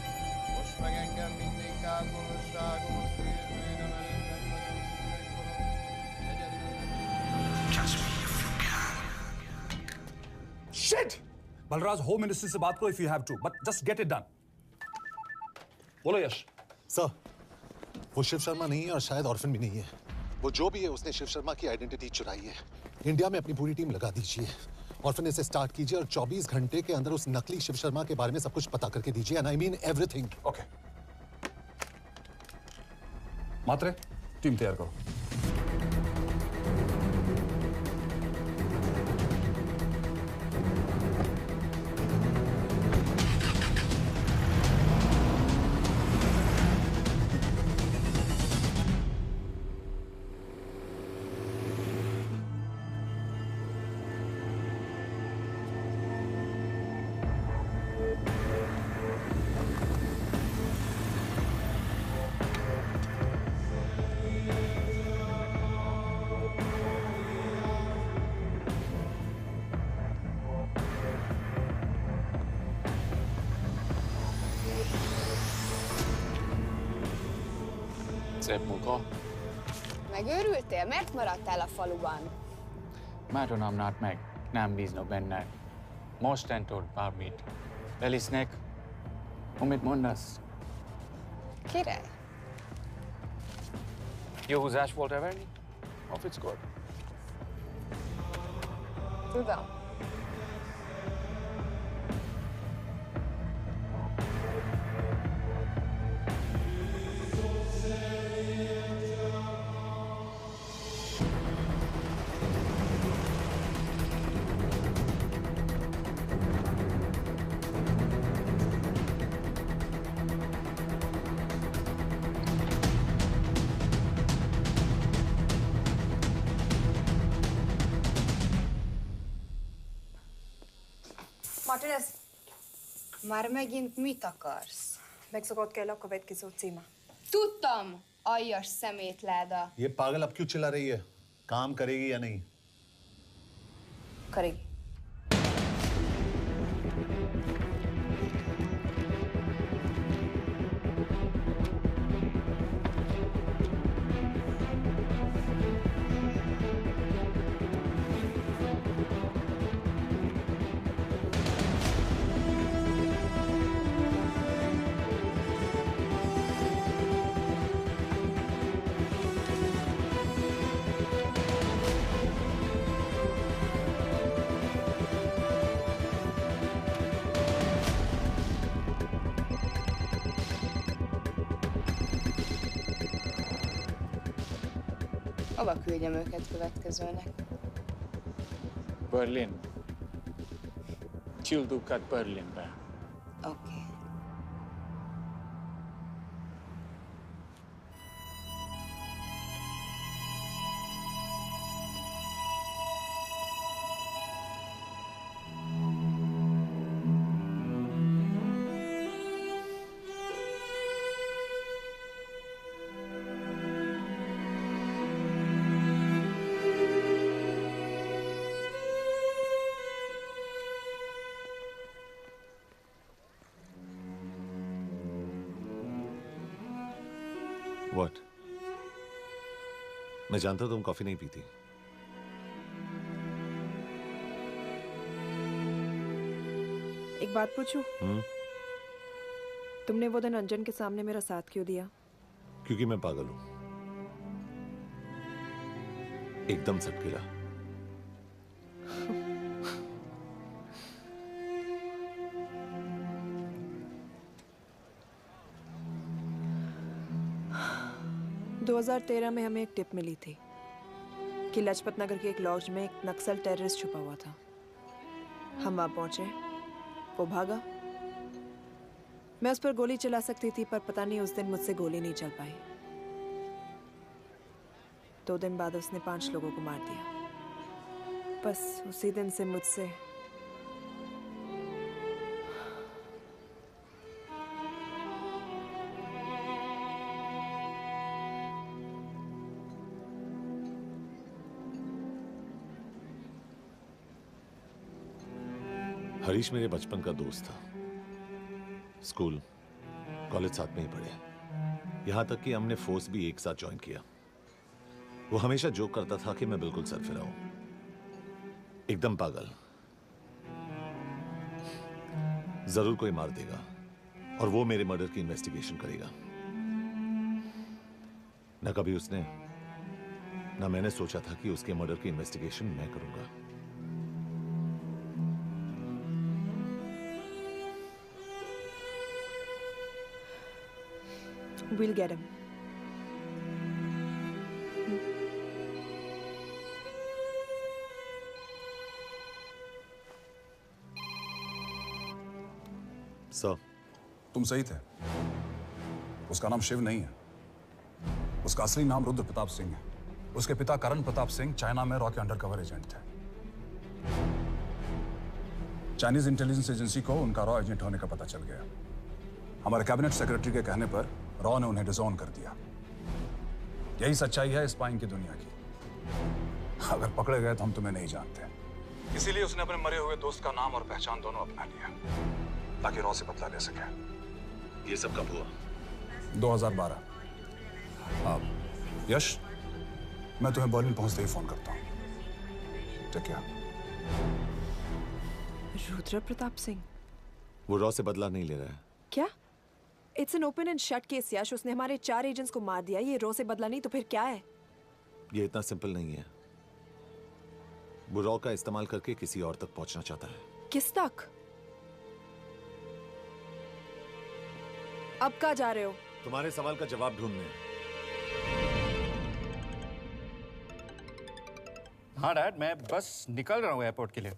most meg engem mindinkább gonoszságomat, és bűnöm előtted nagyon Shit! Balraj, home minister से बात करो if you have to, but just get it done. बोलो यश। Sir, वो शिव शर्मा नहीं है और शायद orphan भी नहीं है। वो जो भी है उसने शिव शर्मा की आइडेंटिटी चुराई है। इंडिया में अपनी पूरी टीम लगा दीजिए। ऑर्फनेज से स्टार्ट कीजिए और 24 घंटे के अंदर उस नकली शिव शर्मा के बारे में सब कुछ पता करके दीजिए। And I mean everything. Okay. Matre, team तैयार करो। Szép munka. Megőrültél? Miért maradtál a faluban? Mert nem nárt meg. Nem bíznak benned. Mostantól bármit. Elisznek. Amit mondasz? Király. Jó húzás volt everni? Off it's good. Tudom. Martinez. Már megint mit akarsz? Mexikót kell a következő címa. Tudtam, aljas szemétláda. ये पागल अब क्यों चिल्ला रही है? काम करेगी या नहीं? करेगी। Hova küldjem őket következőnek? Berlin. Küldőket Berlinbe. Oké. What? मैं जानता तुम कॉफी नहीं पीती। एक बात पूछूं? तुमने वो दिन अंजन के सामने मेरा साथ क्यों दिया? क्योंकि मैं पागल हूं। एकदम सटकेला। – 2013 में हमें एक टिप मिली थी कि लाजपत नगर के एक लॉज में एक नक्सल टेररिस्ट छुपा हुआ था। हम वहां पहुंचे, वो भागा। मैं उस पर गोली चला सकती थी, पर पता नहीं उस दिन मुझसे गोली नहीं चल पाई। 2 दिन बाद उसने 5 लोगों को मार दिया। बस उसी दिन से मुझसे हरीश मेरे बचपन का दोस्त था। स्कूल, कॉलेज साथ में ही पढ़े। यहां तक कि हमने फोर्स भी एक साथ ज्वाइन किया। वो हमेशा जोक करता था कि मैं बिल्कुल सरफिरा हूं, एकदम पागल। जरूर कोई मार देगा और वो मेरे मर्डर की इन्वेस्टिगेशन करेगा। न कभी उसने न मैंने सोचा था कि उसके मर्डर की इन्वेस्टिगेशन मैं करूंगा। We'll get him. सर, तुम सही थे। उसका नाम शिव नहीं है। उसका असली नाम रुद्र प्रताप सिंह है। उसके पिता करण प्रताप सिंह चाइना में रॉ के अंडरकवर एजेंट थे। चाइनीज इंटेलिजेंस एजेंसी को उनका रॉ एजेंट होने का पता चल गया। हमारे कैबिनेट सेक्रेटरी के कहने पर रॉ ने उन्हें डिसऑन कर दिया। यही सच्चाई है स्पाइंग की दुनिया की। अगर पकड़े गए तो हम तुम्हें नहीं जानते, इसीलिए उसने अपने मरे हुए दोस्त का नाम और पहचान दोनों अपना लिया ताकि रॉ से बदला ले सके। ये सब कब हुआ? 2012। यश, मैं तुम्हें बर्लिन पहुंचते ही फोन करता हूँ। ठीक है। रुद्र प्रताप सिंह वो रॉ से बदला नहीं ले रहा है। क्या? It's an open and shut case Yash. उसने हमारे 4 एजेंट्स को मार दिया। ये रॉ से बदला नहीं तो फिर क्या है? ये इतना सिंपल नहीं है। वो रॉ का इस्तेमाल करके किसी और तक पहुंचना चाहता है। किस तक? अब कहाँ जा रहे हो? तुम्हारे सवाल का जवाब ढूंढने। हाँ डैड, मैं बस निकल रहा हूँ एयरपोर्ट के लिए।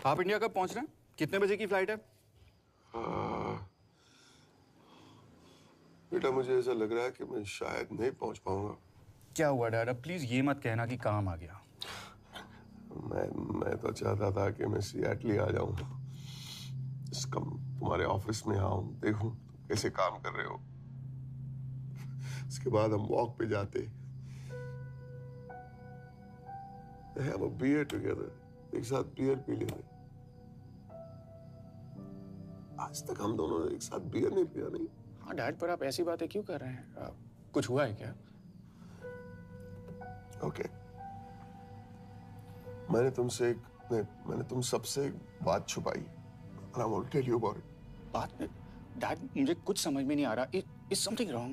आप इंडिया कब पहुंच रहे हैं? कितने बजे की फ्लाइट है? बेटा, मुझे ऐसा लग रहा है कि मैं शायद नहीं पहुंच पाऊंगा। क्या हुआ डैड? अब प्लीज ये मत कहना कि काम आ गया। मैं तो चाहता था कि मैं सिएटल आ जाऊं, तुम्हारे ऑफिस में आऊं, देखूं कैसे काम कर रहे हो। इसके बाद हम वॉक पे जाते, have a beer together, एक साथ बियर पी लेते। आज तक हम दोनों ने एक साथ बियर नहीं पिया। नहीं। हाँ डैड, पर आप ऐसी बातें क्यों कर रहे हैं? कुछ हुआ है क्या? ओके। मैंने तुम सबसे एक बात छुपाई। And I want to tell you about it. बात? डैड, मुझे कुछ समझ में नहीं आ रहा। Is something wrong?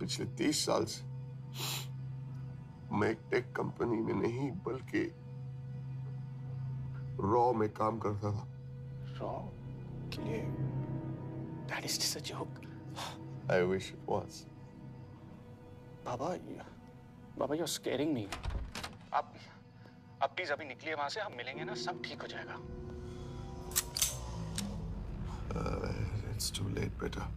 पिछले 30 साल से मैं एक टेक कंपनी में नहीं बल्कि रॉ में काम करता था। रॉ के लिए? That is just a joke. I wish it was. Baba, you're scaring me. आप प्लीज अभी निकलिए वहां से। हम मिलेंगे ना, सब ठीक हो जाएगा। It's too late, बेटा।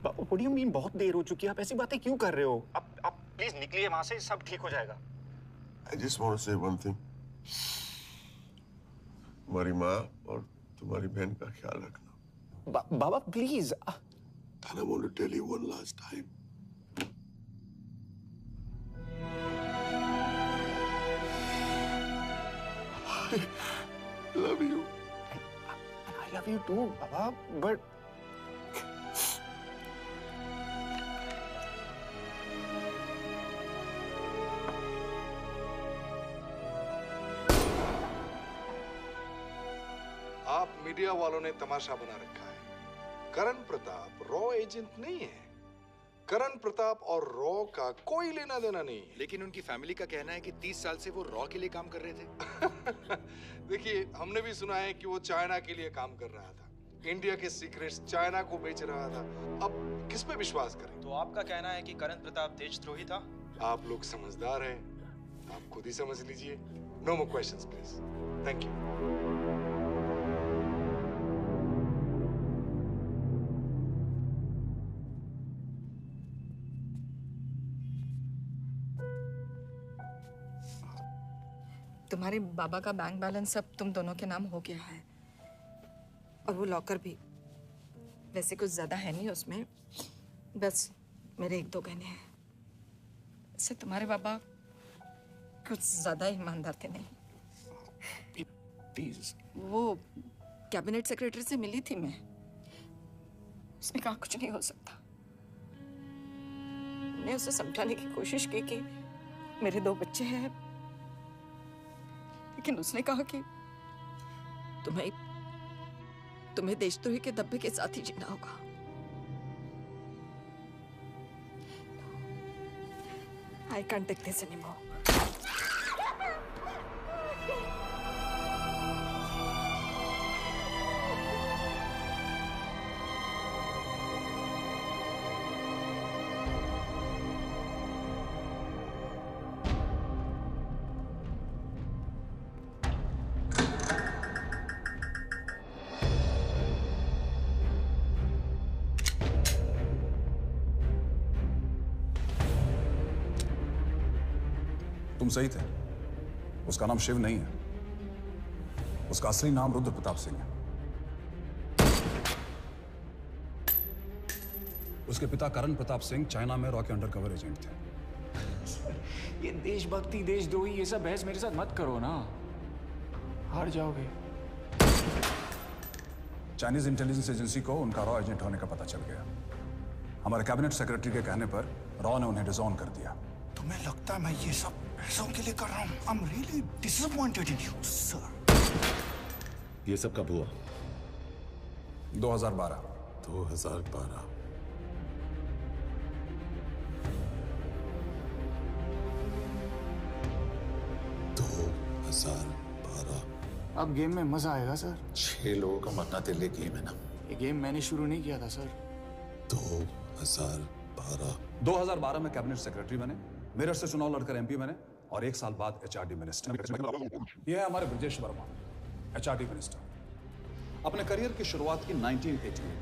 What do you mean बहुत देर हो चुकी है? आप ऐसी बातें क्यों कर रहे हो? आप प्लीज निकलिए वहां से, सब ठीक हो जाएगा। I just want to say one thing. तुम्हारी माँ और तुम्हारी बहन का ख्याल रखना। बाबा please. And I want to tell you one last time. I love you. I love you too, Baba, but आप मीडिया वालों ने तमाशा बना रखा है। करण प्रताप रॉ एजेंट नहीं है। करण प्रताप और रॉ का कोई लेना देना नहीं है। लेकिन उनकी फैमिली का कहना है कि 30 साल से वो रॉ के लिए काम कर रहे थे। देखिए, हमने भी सुना है कि वो चाइना के लिए काम कर रहा था, इंडिया के सीक्रेट्स चाइना को बेच रहा था। अब किस पे विश्वास करें? तो आपका कहना है कि करण प्रताप देशद्रोही था? आप लोग समझदार हैं, आप खुद ही समझ लीजिए। No more questions please. Thank you. तुम्हारे बाबा का बैंक बैलेंस अब तुम दोनों के नाम हो गया है, और वो लॉकर भी। वैसे कुछ ज्यादा है नहीं उसमें, बस मेरे 1-2 गहने हैं। इससे तुम्हारे बाबा कुछ ज्यादा ईमानदार थे नहीं। प्लीज। वो कैबिनेट सेक्रेटरी से मिली थी मैं, उसने कहा कुछ नहीं हो सकता। मैंने उसे समझाने की कोशिश की कि मेरे 2 बच्चे हैं, लेकिन उसने कहा कि तुम्हें देशद्रोही के धब्बे के साथ ही जीना होगा। I can't take this anymore. तुम सही थे। उसका नाम शिव नहीं है, उसका असली नाम रुद्र प्रताप सिंह है। उसके पिता करण प्रताप सिंह चाइना में रॉ के अंडरकवर एजेंट थे। ये देशभक्ति देशद्रोही ये सब बहस मेरे साथ मत करो ना, हार जाओगे। चाइनीज इंटेलिजेंस एजेंसी को उनका रॉ एजेंट होने का पता चल गया। हमारे कैबिनेट सेक्रेटरी के कहने पर रॉ ने उन्हें डिसऑन कर दिया। तुम्हें लगता है मैं ये सब पैसों के लिए कर रहा हूँ? I'm really disappointed in you, sir. ये सब कब हुआ? 2012। 2012। अब गेम में मजा आएगा सर। 6 लोगों का मरना दिल गेम है ना। ये गेम मैंने शुरू नहीं किया था सर। 2012 में कैबिनेट सेक्रेटरी बने, मेरठ से चुनाव लड़कर एमपी बने और 1 साल बाद एचआरडी मिनिस्टर। ये है हमारे ब्रजेश वर्मा, एचआरडी मिनिस्टर। अपने करियर की शुरुआत की 1988 में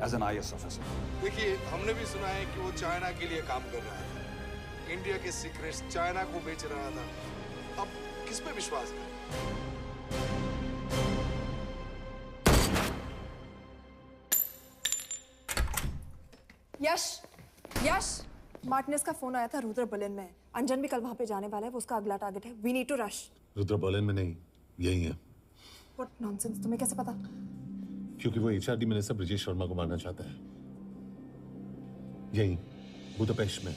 एज एन IAS ऑफिसर। देखिए, हमने भी सुना है कि वो चाइना के लिए काम कर रहा था, इंडिया के सीक्रेट्स चाइना को बेच रहा था। अब किस पे विश्वास करें? यश, यश, मार्टिनेज का फोन आया था, रुद्र बर्लिन में। अंजन भी कल वहां पे जाने वाला है, वो उसका अगला टारगेट है। We need to rush. Rudra Berlin में नहीं, यही है। व्हाट नॉनसेंस, तुम्हें कैसे पता? क्योंकि वो एचआरडी मिनिस्टर ब्रजेश शर्मा को मारना चाहता है, यही बुदापेस्ट में।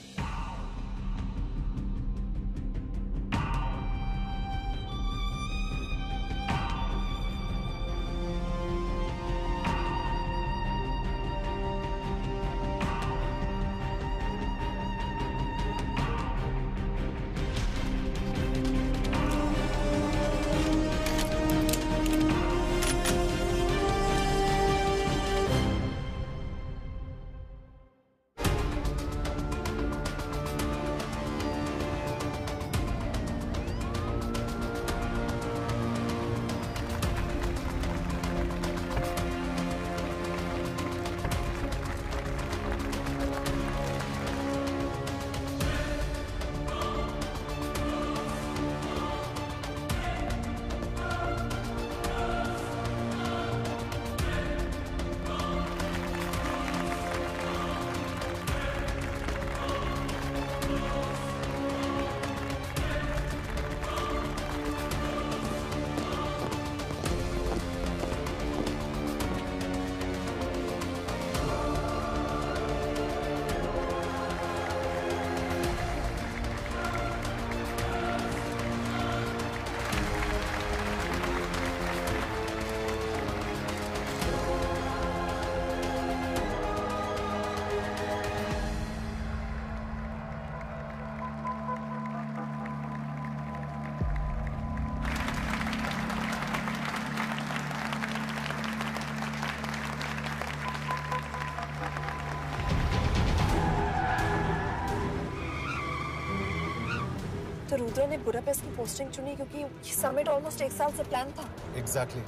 तो रुद्र ने बुडापेस्ट की पोस्टिंग चुनी क्योंकि ये समिट ऑलमोस्ट 1 साल से प्लान था। एग्जैक्टली।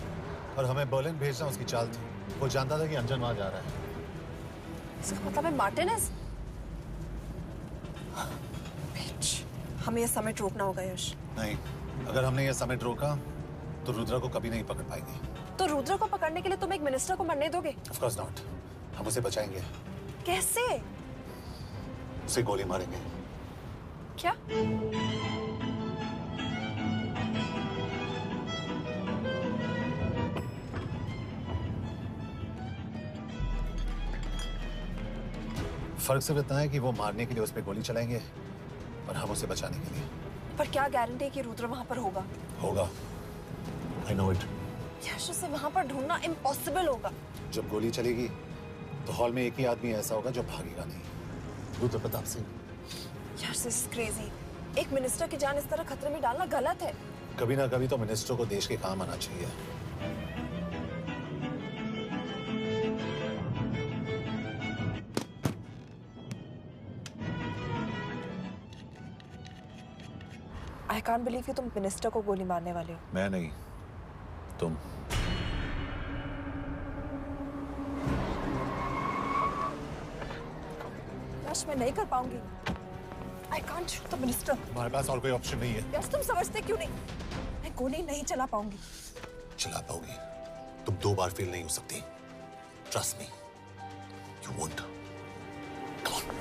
और हमें बर्लिन भेजना उसकी चाल थी। वो जानता था कि अंजन वहां जा रहा है। इसका मतलब है मार्टिनेज? हमें ये समिट रोकना होगा यश। नहीं, अगर हमने ये समिट रोका तो रुद्र को कभी नहीं पकड़ पाएंगे। तो रुद्र को पकड़ने के लिए तुम एक मिनिस्टर को मरने दोगे? Of course not. हम उसे बचाएंगे। कैसे? उसे गोली मारेंगे। क्या? फर्क सिर्फ इतना है कि वो मारने के लिए उस पे गोली चलाएंगे और हम उसे बचाने के लिए। पर क्या गारंटी है कि रुद्र वहां पर होगा? होगा। I know it. यश, उसे वहां पर ढूंढना इम्पॉसिबल होगा। जब गोली चलेगी तो हॉल में एक ही आदमी ऐसा होगा जो भागेगा नहीं। रुद्र प्रताप सिंह। यश, दिस इज क्रेजी। एक मिनिस्टर की जान इस तरह खतरे में डालना गलत है। कभी ना कभी तो मिनिस्टर को देश के काम आना चाहिए। I can't believe कि तुम मिनिस्टर को गोली मारने वाले हो। मैं नहीं, तुम। यश, मैं नहीं कर पाऊंगी। I can't shoot the minister। हमारे पास और कोई ऑप्शन नहीं है। यश, तुम समझते क्यों नहीं? मैं गोली नहीं चला पाऊंगी। चला पाओगी। तुम 2 बार फेल नहीं हो सकती। Trust me, you won't। Come on।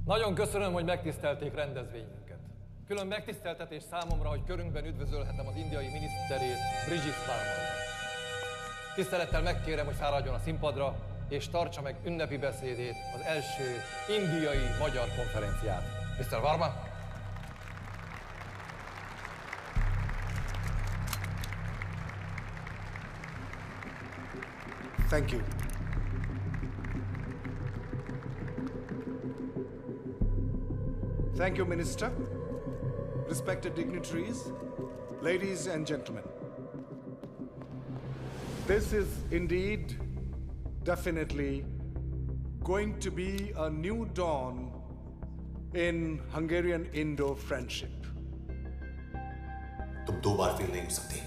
Nagyon köszönöm, hogy megtisztelték rendezvényünket. Külön megtiszteltetés számomra, hogy körünkben üdvözölhetem az indiai miniszterét, Brigitte Barman. Tisztelettel megkérem, hogy fáradjon a színpadra, és tartsa meg ünnepi beszédét az első indiai-magyar konferenciát. Mr. Varma? Thank you. Thank you, Minister. Respected dignitaries, ladies and gentlemen. This is indeed, definitely, going to be a new dawn in Hungarian-Indo friendship. तुम 2 बार fail नहीं हो सकती।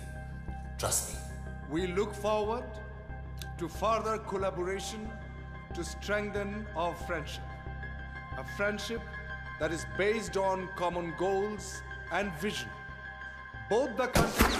Trust me. We look forward to further collaboration to strengthen our friendship. A friendship that is based on common goals and vision. Both the countries...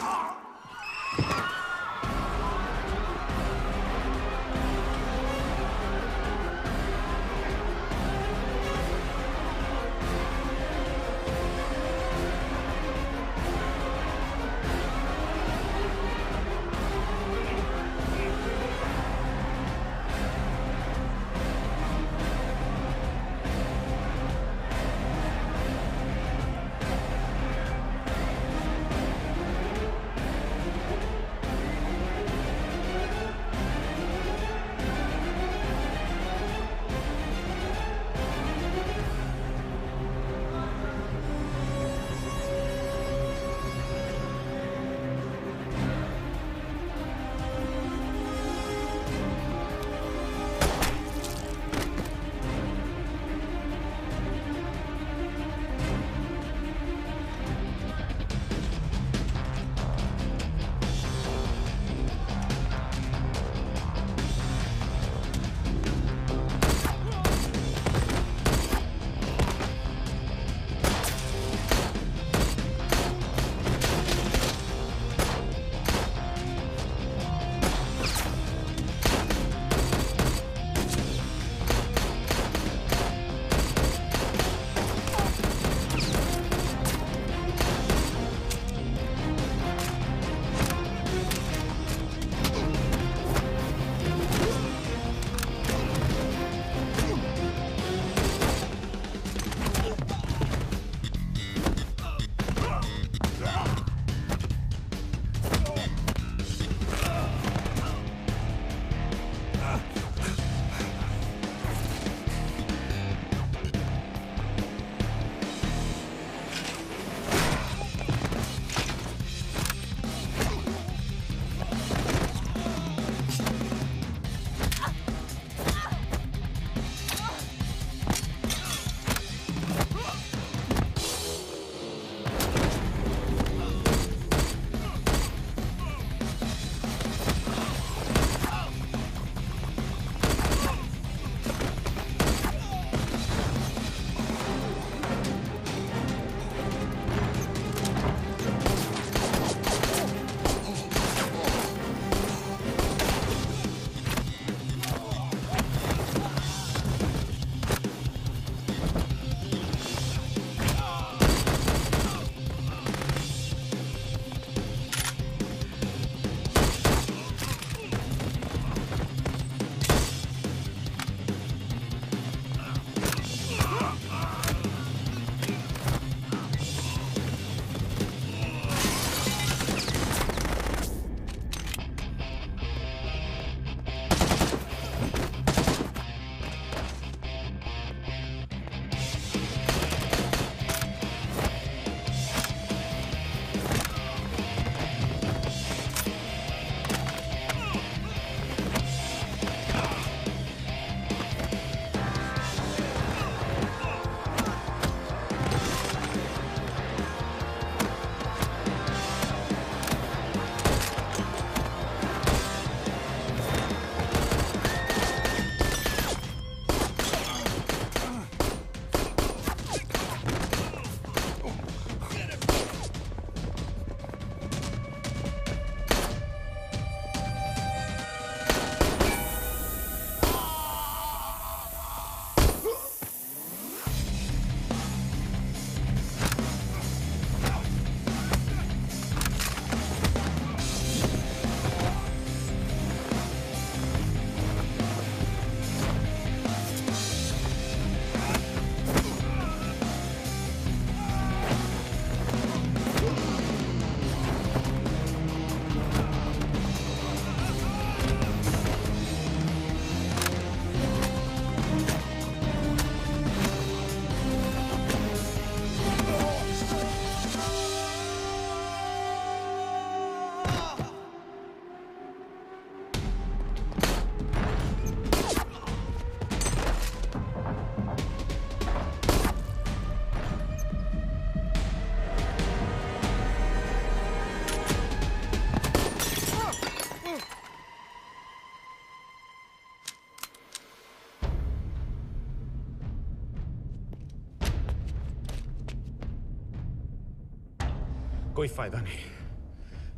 कोई फायदा नहीं।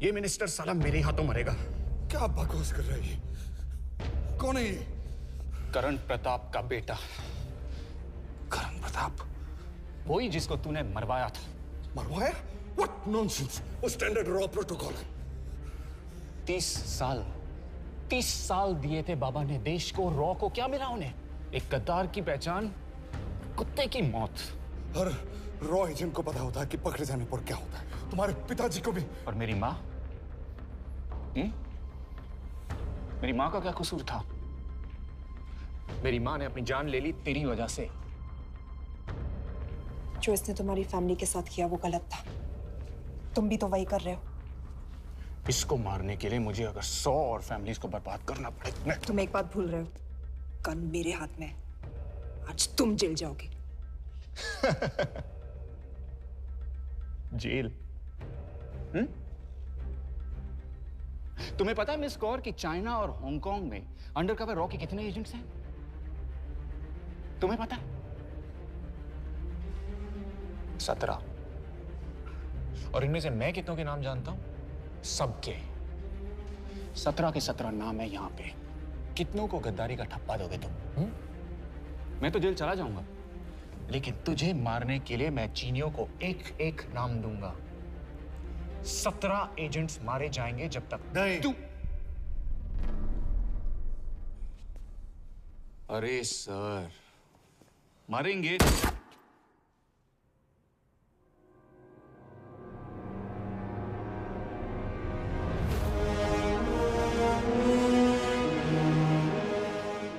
ये minister साला मेरे हाथों मरेगा। क्या बकवास कर रहा है ये? कौन है ये? करण प्रताप का बेटा। करण प्रताप? वही जिसको तूने मरवाया था। मरवाया? What nonsense! वो स्टैंडर्ड रॉ प्रोटोकॉल है। 30 साल दिए थे बाबा ने देश को। रॉ को क्या मिला उन्हें? एक गद्दार की पहचान, कुत्ते की मौत। हर रॉ एजेंट को पता होता है कि पकड़े जाने पर क्या होता है। तुम्हारे पिताजी को भी। और मेरी माँ? मेरी माँ का क्या कसूर था? मेरी माँ ने अपनी जान ले ली तेरी वजह से। जो इसने तुम्हारी फैमिली के साथ किया वो गलत था। तुम भी तो वही कर रहे हो। इसको मारने के लिए मुझे अगर 100 और फैमिलीज को बर्बाद करना पड़े। तुम एक बात भूल रहे हो, गन मेरे हाथ में है। आज तुम जेल जाओगे। जेल? तुम्हें पता है मिस कौर कि चाइना और हांगकांग में अंडरकवर रॉ के कितने एजेंट्स हैं? तुम्हें पता है? 17। और इनमें से मैं कितनों के नाम जानता हूं? सबके। 17 के 17 नाम है यहां पे। कितनों को गद्दारी का ठप्पा दोगे तुम? मैं तो जेल चला जाऊंगा, लेकिन तुझे मारने के लिए मैं चीनियों को एक एक नाम दूंगा। 17 एजेंट्स मारे जाएंगे जब तक नहीं। तू। अरे सर, मारेंगे।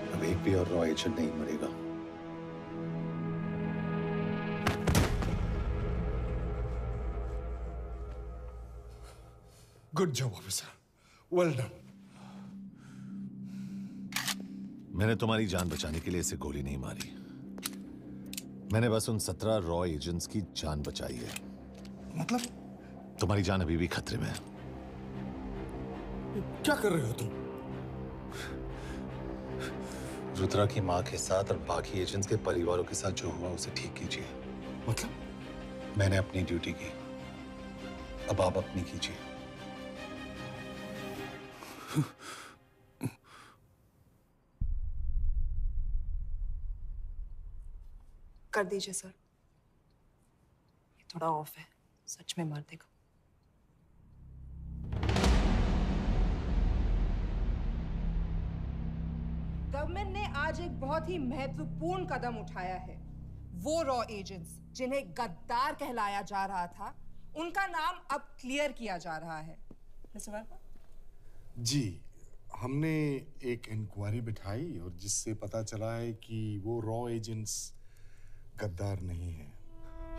अब एक भी और रॉ एजेंट नहीं मरेगा। Good job officer, well done. मैंने तुम्हारी जान बचाने के लिए इसे गोली नहीं मारी। मैंने बस उन 17 रॉ एजेंट्स की जान बचाई है। मतलब? तुम्हारी जान अभी भी खतरे में है। क्या कर रहे हो तुम? रुद्रा की मां के साथ और बाकी एजेंट्स के परिवारों के साथ जो हुआ उसे ठीक कीजिए। मतलब? मैंने अपनी ड्यूटी की, अब आप अपनी कीजिए। कर दीजिए सर। ये थोड़ा ऑफ है, सच में मार देगा। गवर्नमेंट ने आज एक बहुत ही महत्वपूर्ण कदम उठाया है। वो रॉ एजेंट्स जिन्हें गद्दार कहलाया जा रहा था, उनका नाम अब क्लियर किया जा रहा है। मिस्टर वर्मा? जी, हमने एक इंक्वायरी बिठाई और जिससे पता चला है कि वो रॉ एजेंट्स गद्दार नहीं है।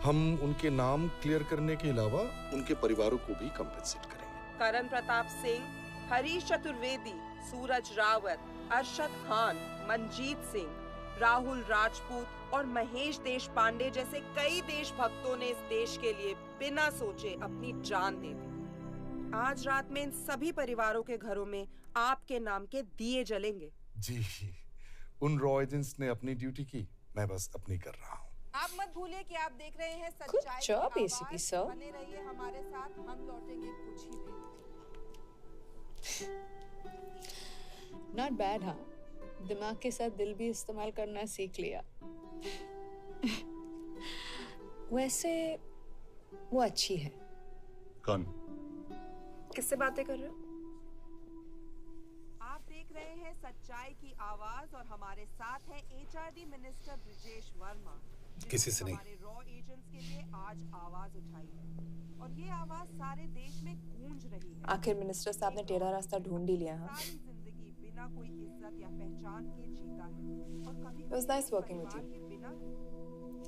हम उनके नाम क्लियर करने के अलावा उनके परिवारों को भी कंपेंसेट करेंगे। करण प्रताप सिंह, हरीश चतुर्वेदी, सूरज रावत, अरशद खान, मनजीत सिंह, राहुल राजपूत और महेश देश पांडे जैसे कई देशभक्तों ने इस देश के लिए बिना सोचे अपनी जान दे दी। आज रात में इन सभी परिवारों के घरों में आपके नाम के दिए जलेंगे। जी, उन रॉ एजेंट्स ने अपनी ड्यूटी की, मैं बस अपनी कर रहा हूँ। आप मत भूलिए कि आप देख रहे हैं सच्चाई की job, आवाज। ACP sir. बने रहिए हमारे साथ, हम लौटेंगे कुछ ही देर। Not bad. हाँ, दिमाग के साथ दिल भी इस्तेमाल करना सीख लिया। वैसे वो अच्छी है। कौन? किससे बातें कर रहे हो? आप देख रहे हैं सच्चाई की आवाज और हमारे साथ है एचआरडी मिनिस्टर ब्रिजेश वर्मा, किसी से नहीं। हमारे रॉ एजेंट्स के लिए आज आवाज उठाई है और ये आवाज सारे देश में गूंज रही है। आखिर मिनिस्टर साहब ने टेढ़ा रास्ता ढूंढ ही लिया। हाँ, सारी जिंदगी बिना कोई इज्जत या पहचान के जीता है और कभी It was nice working with you. बिना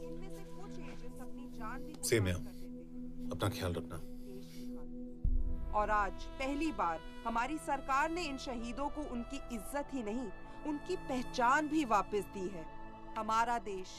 इनमें से कुछ एजेंट्स अपनी जान भी सेम है। कुर्बान कर देते हैं अपना ख्याल रखना। देश की खातिर। और आज पहली बार हमारी सरकार ने इन शहीदों को उनकी इज्जत ही नहीं, उनकी पहचान भी वापस दी है। हमारा देश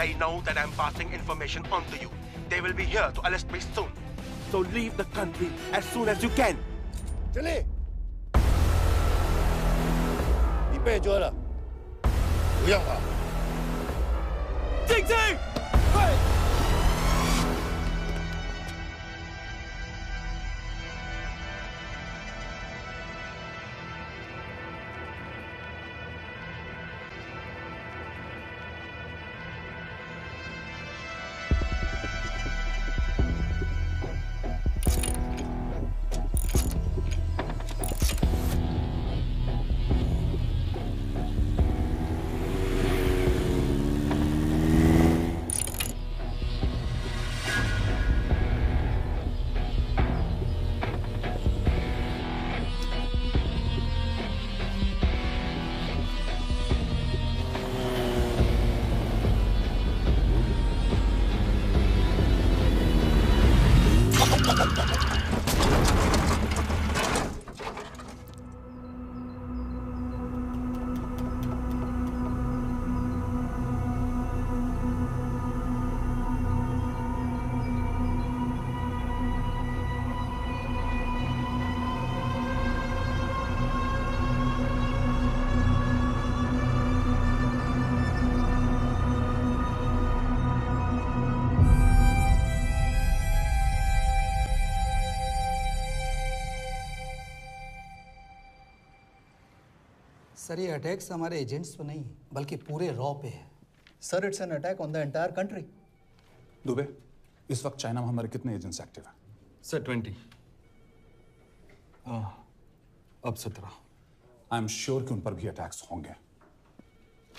They know that I'm passing information on to you. They will be here to arrest me soon. So leave the country as soon as you can. चले।你被捉了，不要跑。静静，快！ सर ये अटैक्स हमारे एजेंट्स पे नहीं बल्कि पूरे रॉ पे है sir. It's an attack on the entire country. Dubey, इस वक्त चाइना में हमारे कितने एजेंट्स एक्टिव हैं? सर 20। अब 17। आई एम श्योर कि उन पर भी अटैक्स होंगे।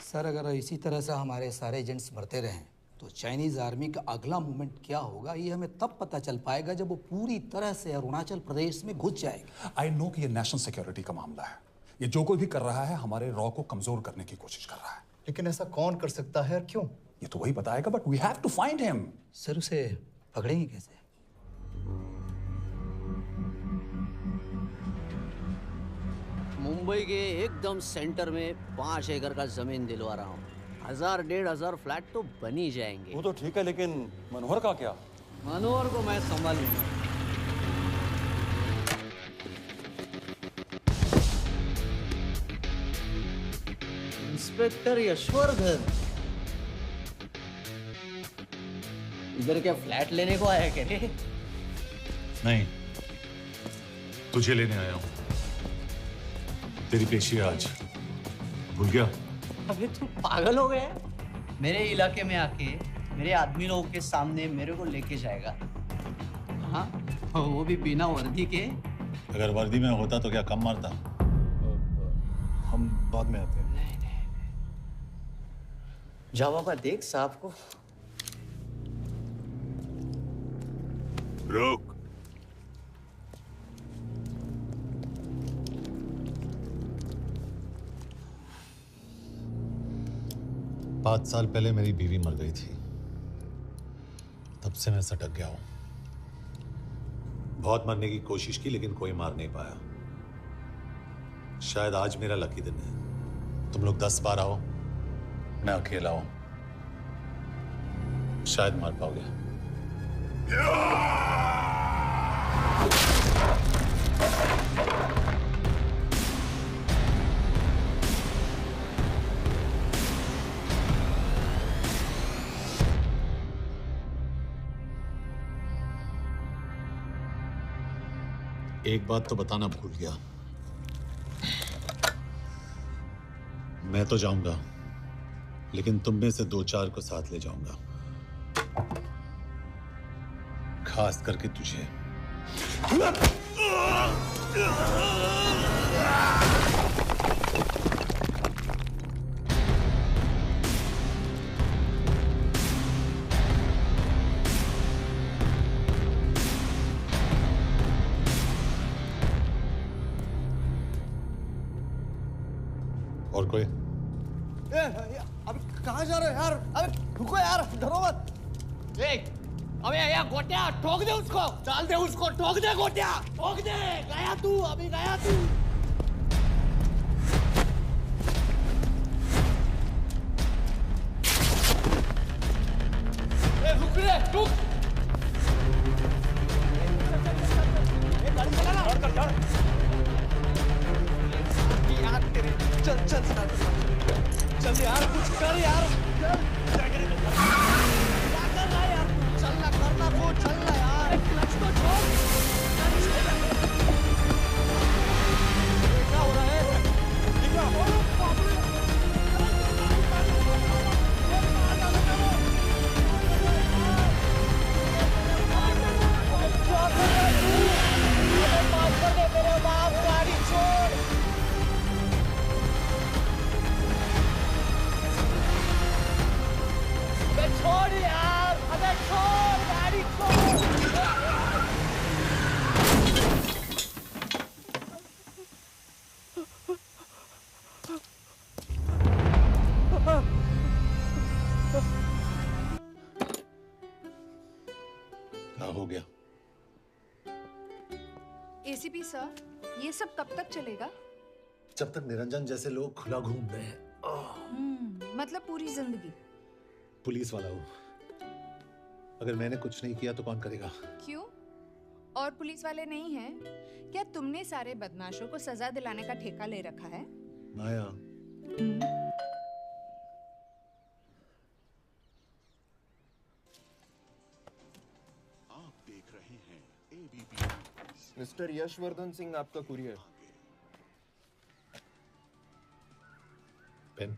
सर अगर इसी तरह से हमारे सारे एजेंट्स मरते रहें तो चाइनीज आर्मी का अगला मूवमेंट क्या होगा ये हमें तब पता चल पाएगा जब वो पूरी तरह से अरुणाचल प्रदेश में घुस जाएगा। आई नो कि ये नेशनल सिक्योरिटी का मामला है। ये जो कोई भी कर रहा है हमारे रॉ को कमजोर करने की कोशिश कर रहा है। लेकिन ऐसा कौन कर सकता है और क्यों? ये तो वही बताएगा, but we have to find him. Sir उसे पकड़ेंगे कैसे? मुंबई के एकदम सेंटर में 5 एकड़ का जमीन दिलवा रहा हूँ। 1000-1500 फ्लैट तो बन ही जाएंगे। वो तो ठीक है, लेकिन मनोहर का क्या? मनोहर को मैं संभालूंगा। इंस्पेक्टर यशवर्धन, इधर क्या फ्लैट लेने को आया क्या? नहीं, तुझे लेने आया हूँ। तेरी पेशी आज भूल गया? अबे तुम पागल हो गए? मेरे इलाके में आके मेरे आदमी लोगों के सामने मेरे को लेके जाएगा? हाँ, वो भी बिना वर्दी के। अगर वर्दी में होता तो क्या कम मारता? हम बाद में आते हैं। जाओ बाबा, देख साहब को। रुक। पाँच साल पहले मेरी बीवी मर गई थी, तब से मैं सटक गया हूं। बहुत मरने की कोशिश की लेकिन कोई मार नहीं पाया। शायद आज मेरा लकी दिन है। तुम लोग 10 बार आओ, मैं अकेला हूं, शायद मार पाओगे। एक बात तो बताना भूल गया, मैं तो जाऊंगा लेकिन तुम में से 2-4 को साथ ले जाऊंगा, खास करके तुझे। और कोई? अबे कहाँ जा रहे हो यार? अबे रुको यार, डरो मत। अबे यार गोटिया, ठोक दे उसको, डाल दे उसको, ठोक दे गोटिया, ठोक दे। गया तू, अभी गया तू। चल चल चल यार, कुछ कर यार। क्या कर रहा है यार? चलना करना वो चलना यार, क्लच तो छोड़। क्या हो रहा है? गाड़ी छोड़। छोड़ यार, अबे छोड़, गाड़ी छोड़। क्या हो गया? एसीपी सर, ये सब कब तक चलेगा? जब तक निरंजन जैसे लोग खुला घूम रहे हैं। मतलब पूरी जिंदगी? पुलिस वाला हूँ, अगर मैंने कुछ नहीं किया तो कौन करेगा? क्यों? और पुलिस वाले नहीं हैं? क्या तुमने सारे बदमाशों को सजा दिलाने का ठेका ले रखा है? माया, आप देख रहे हैं ABP। मिस्टर यशवर्धन सिंह, आपका कुरियर। पेन।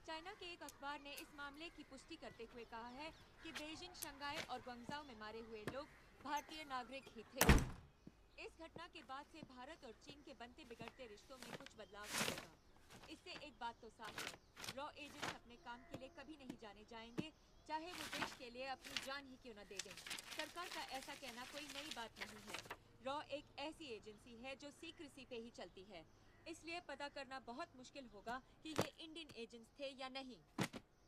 चाइना के एक अखबार ने इस मामले की पुष्टि करते हुए कहा है कि बीजिंग, शंघाई और ग्वांगझाओ में मारे हुए लोग भारतीय नागरिक ही थे। इस घटना के बाद से भारत और चीन के बनते बिगड़ते रिश्तों में कुछ बदलाव होगा। इससे एक बात तो साफ है, रॉ एजेंट्स अपने काम के लिए कभी नहीं जाने जाएंगे, चाहे वो देश के लिए अपनी जान ही क्यों न दे दें। सरकार का ऐसा कहना कोई नई बात नहीं है। रॉ एक ऐसी एजेंसी है जो सीक्रेसी पे ही चलती है, इसलिए पता करना बहुत मुश्किल होगा कि ये इंडियन एजेंट्स थे या नहीं।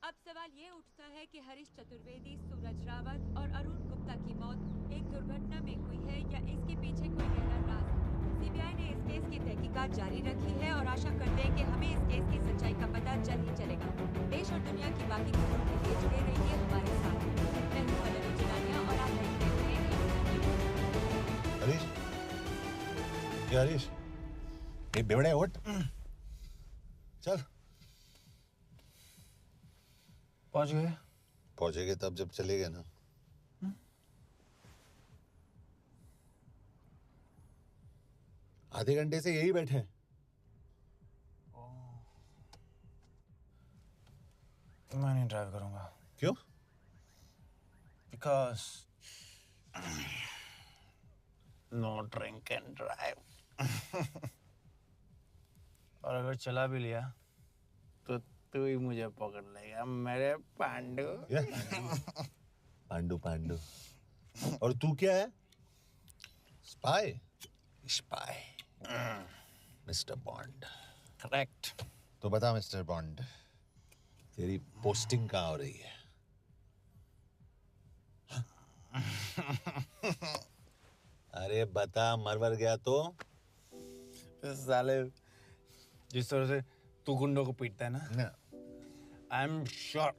अब सवाल ये उठता है कि हरीश चतुर्वेदी, सूरज रावत और अरुण गुप्ता की मौत एक दुर्घटना में हुई है या इसके पीछे कोई गहरा राज। सीबीआई ने इस केस की तहकीकात जारी रखी है और आशा करते हैं कि हमें इस केस की सच्चाई का पता जल्द ही चलेगा। देश और दुनिया की बाकी खबरों के लिए जुड़े रहिए हमारे साथ। मैं हूं मनोज चिलानिया और आप देख रहे हैं हरीश, क्या हरीश? ये बेवड़े उठ, चल। पहुंच गए? पहुंचेंगे तब जब चलेंगे ना। आधे घंटे से यही बैठे हैं। मैं नहीं ड्राइव करूंगा। क्यों? Because no drink and drive. और अगर चला भी लिया तो तू ही मुझे पकड़ लेगा, मेरे पांडु। पांडु पांडु। और तू क्या है? Spy? Spy. Mister bond. Correct. तो बता मिस्टर बॉन्ड, तेरी पोस्टिंग कहाँ हो रही है? अरे बता, मरवर गया तो? साले जिस तरह से तू गुंडों को पीटता है ना, आई एम श्योर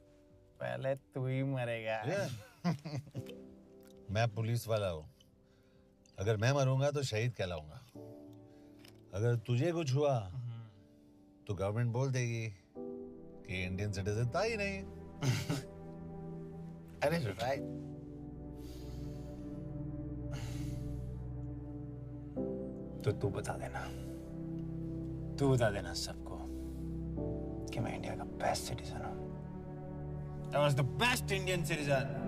पहले तू ही मरेगा। मैं पुलिस वाला हूँ, अगर मैं मरूंगा तो शहीद कहलाऊंगा। अगर तुझे कुछ हुआ तो गवर्नमेंट बोल देगी कि इंडियन सिटीजन था ही नहीं। अरे राइट। तो तू बता देना सबको कि मैं इंडिया का बेस्ट सिटीजन हूं। I was the best Indian citizen.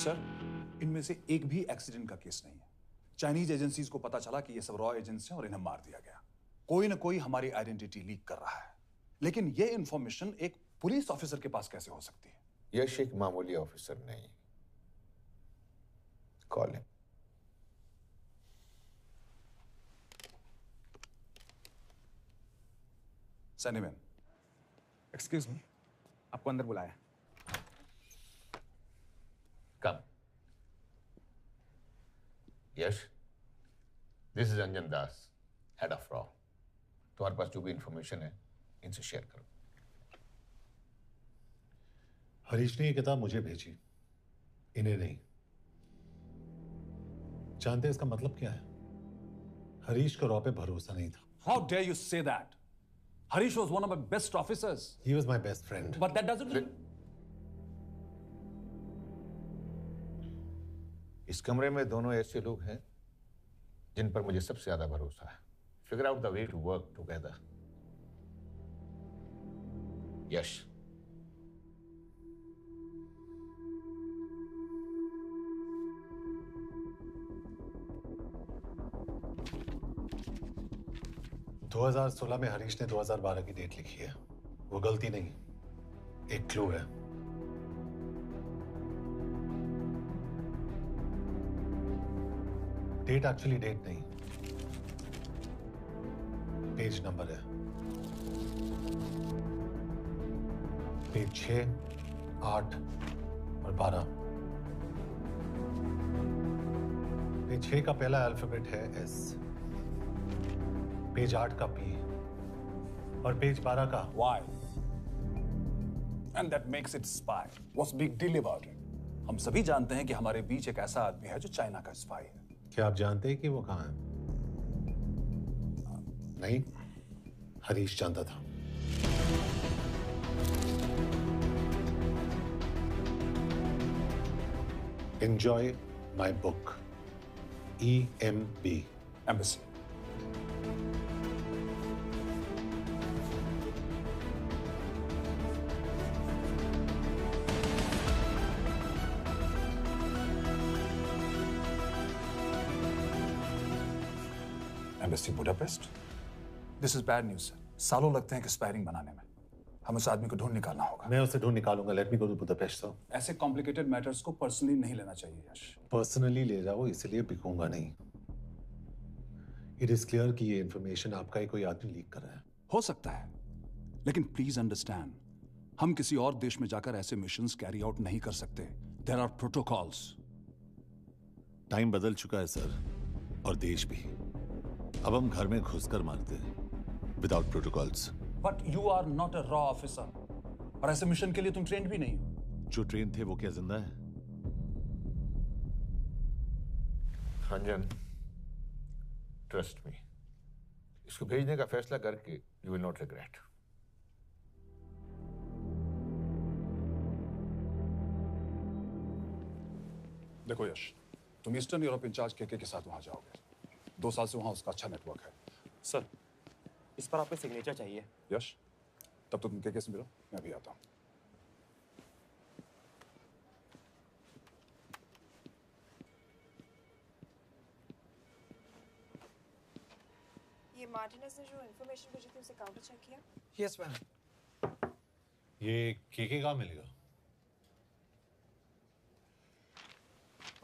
Sir, इनमें से एक भी एक्सीडेंट का केस नहीं है। चाइनीज एजेंसीज को पता चला कि ये सब रॉ एजेंट्स हैं और इन्हें मार दिया गया। कोई ना कोई हमारी आइडेंटिटी लीक कर रहा है, लेकिन ये इंफॉर्मेशन एक पुलिस ऑफिसर के पास कैसे हो सकती है? यश एक मामूली ऑफिसर नहीं। Call him. सैनिमैन, एक्सक्यूज मी, आपको अंदर बुलाया। Come. Yash, this is Anjan Das, head of रॉ। तुम्हारे पास जो भी इंफॉर्मेशन है इनसे शेयर करो। हरीश ने ये किताब मुझे भेजी, इन्हें नहीं। जानते हैं इसका मतलब क्या है? हरीश को रॉ पे भरोसा नहीं था। How dare you say that? Harish was one of my best officers. He was my best friend. But that doesn't mean... इस कमरे में दोनों ऐसे लोग हैं जिन पर मुझे सबसे ज्यादा भरोसा है। Figure out the way to work together. यश, दो 2016 में हरीश ने 2012 की डेट लिखी है। वो गलती नहीं, एक क्लू है। डेट एक्चुअली डेट नहीं, पेज नंबर है। पेज 6, 8 और 12। पेज 6 का पहला अल्फाबेट है एस, पेज 8 का पी और पेज 12 का Y. And that makes it spy. What's big deal about it? हम सभी जानते हैं कि हमारे बीच एक ऐसा आदमी है जो चाइना का स्पाई है। क्या आप जानते हैं कि वो कहाँ है? नहीं, हरीश जानता था। Enjoy my book. EMB. Embassy. Embassy Budapest? This is bad news, sir. सालों लगते हैं एक्सपायरिंग बनाने में। हमें उस आदमी को ढूंढ निकालना होगा। मैं उसे ढूंढ निकालूंगा। Let me go to Budapest sir. ऐसे कॉम्प्लिकेटेड मैटर्स को पर्सनली नहीं लेना चाहिए यश। पर्सनली ले जाओ, इसलिए बिकूंगा नहीं। इट इज क्लियर कि ये इंफॉर्मेशन आपका ही कोई आदमी लीक कर रहा है। हो सकता है, लेकिन प्लीज अंडरस्टैंड, हम किसी और देश में जाकर ऐसे मिशंस कैरी आउट नहीं कर सकते। There are protocols. टाइम बदल चुका है सर, और देश भी। अब हम घर में घुसकर मारते हैं without protocols. But you are not a रॉ ऑफिसर, और ऐसे मिशन के लिए तुम ट्रेंड भी नहीं हो। जो ट्रेन थे वो क्या जिंदा है? अंजन, ट्रस्ट मी, इसको भेजने का फैसला करके यू विल नॉट रिग्रेट। देखो यश, तुम ईस्टर्न यूरोप इंचार्ज के साथ वहां जाओगे। 2 साल से वहां उसका अच्छा नेटवर्क है। सर, इस पर आपके सिग्नेचर चाहिए। यश, तब तो तुम के से मिलो, मैं भी आता हूं। ये मार्टिनेज ने जो इंफॉर्मेशन भेजी थी उसे काउंटर चेक किया? Yes ma'am. ये के कहाँ मिलेगा?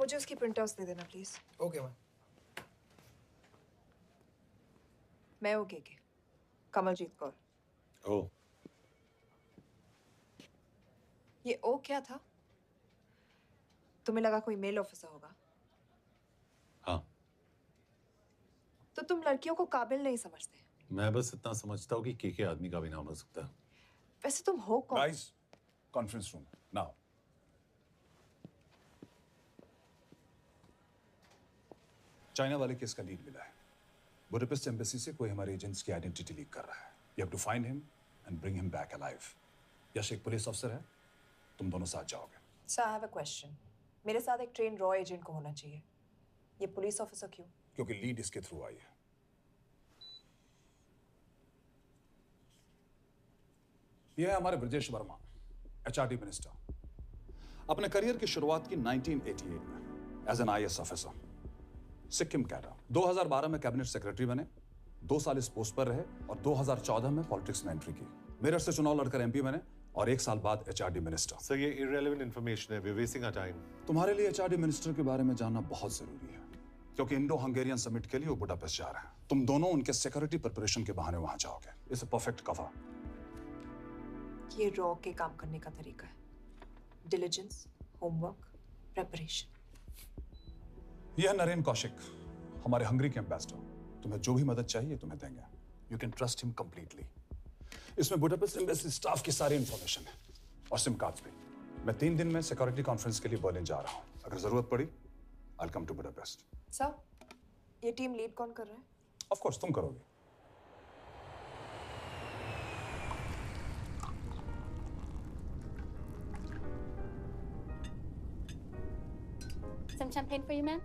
मुझे उसकी प्रिंटआउट्स दे देना प्लीज। Okay ma'am. मैं हूँ के कमलजीत कौर। ओ, ये ओ क्या था? तुम्हें लगा कोई मेल ऑफिसर होगा? हाँ। तो तुम लड़कियों को काबिल नहीं समझते? मैं बस इतना समझता हूँ कि के आदमी का भी नाम हो सकता है। वैसे तुम हो कौन? Guys, conference room now. China वाले केस का लीड मिला है। बुडापेस्ट एम्बेसी से कोई हमारे एजेंट्स की आइडेंटिटी लीक कर रहा है। You have to find him and bring him back alive. Yash एक पुलिस अफसर है, तुम दोनों साथ जाओगे। Sir, I have a question. मेरे साथ एक ट्रेन रॉ एजेंट को होना चाहिए। ये पुलिस ऑफिसर क्यों? क्योंकि लीड इसके थ्रू आई है। ये है हमारे ब्रजेश वर्मा, HRD मिनिस्टर। अपने करियर की शुरुआत की 1988 में as an IAS officer, Sikkim cadre. 2012 में कैबिनेट सेक्रेटरी बने, 2 साल इस पोस्ट पर रहे और 2014 में पॉलिटिक्स में एंट्री की। मेरठ से चुनाव लड़कर MP बने और 1 साल बाद HRD मिनिस्टर। सर ये irrelevant information है, we're wasting our time। तुम्हारे लिए HRD मिनिस्टर के बारे में जानना बहुत जरूरी है, क्योंकि इंडो हंगेरियन समिट के लिए वो बुडापेस्ट जा रहे हैं। तुम दोनों उनके सिक्योरिटी प्रिपरेशन के बहाने वहां जाओगे। It's a perfect cover. ये रॉ के काम करने का तरीका है, डिलिजेंस, होमवर्क, प्रेपरेशन। यह नरेन कौशिक, हमारे हंगरी के एम्बेसडर। तुम्हें जो भी मदद चाहिए तुम्हें देंगे। You can trust him completely. इसमें बुडापेस्ट एम्बेसी स्टाफ की सारी इंफॉर्मेशन है और सिम कार्ड्स भी। मैं 3 दिन में सिक्योरिटी कॉन्फ्रेंस के लिए बर्लिन जा रहा हूँ। अगर जरूरत पड़ी I will come to Budapest. Sir, ये टीम लीड कौन कर रहा है? ऑफ कोर्स तुम करोगे। Some champagne for you, ma'am?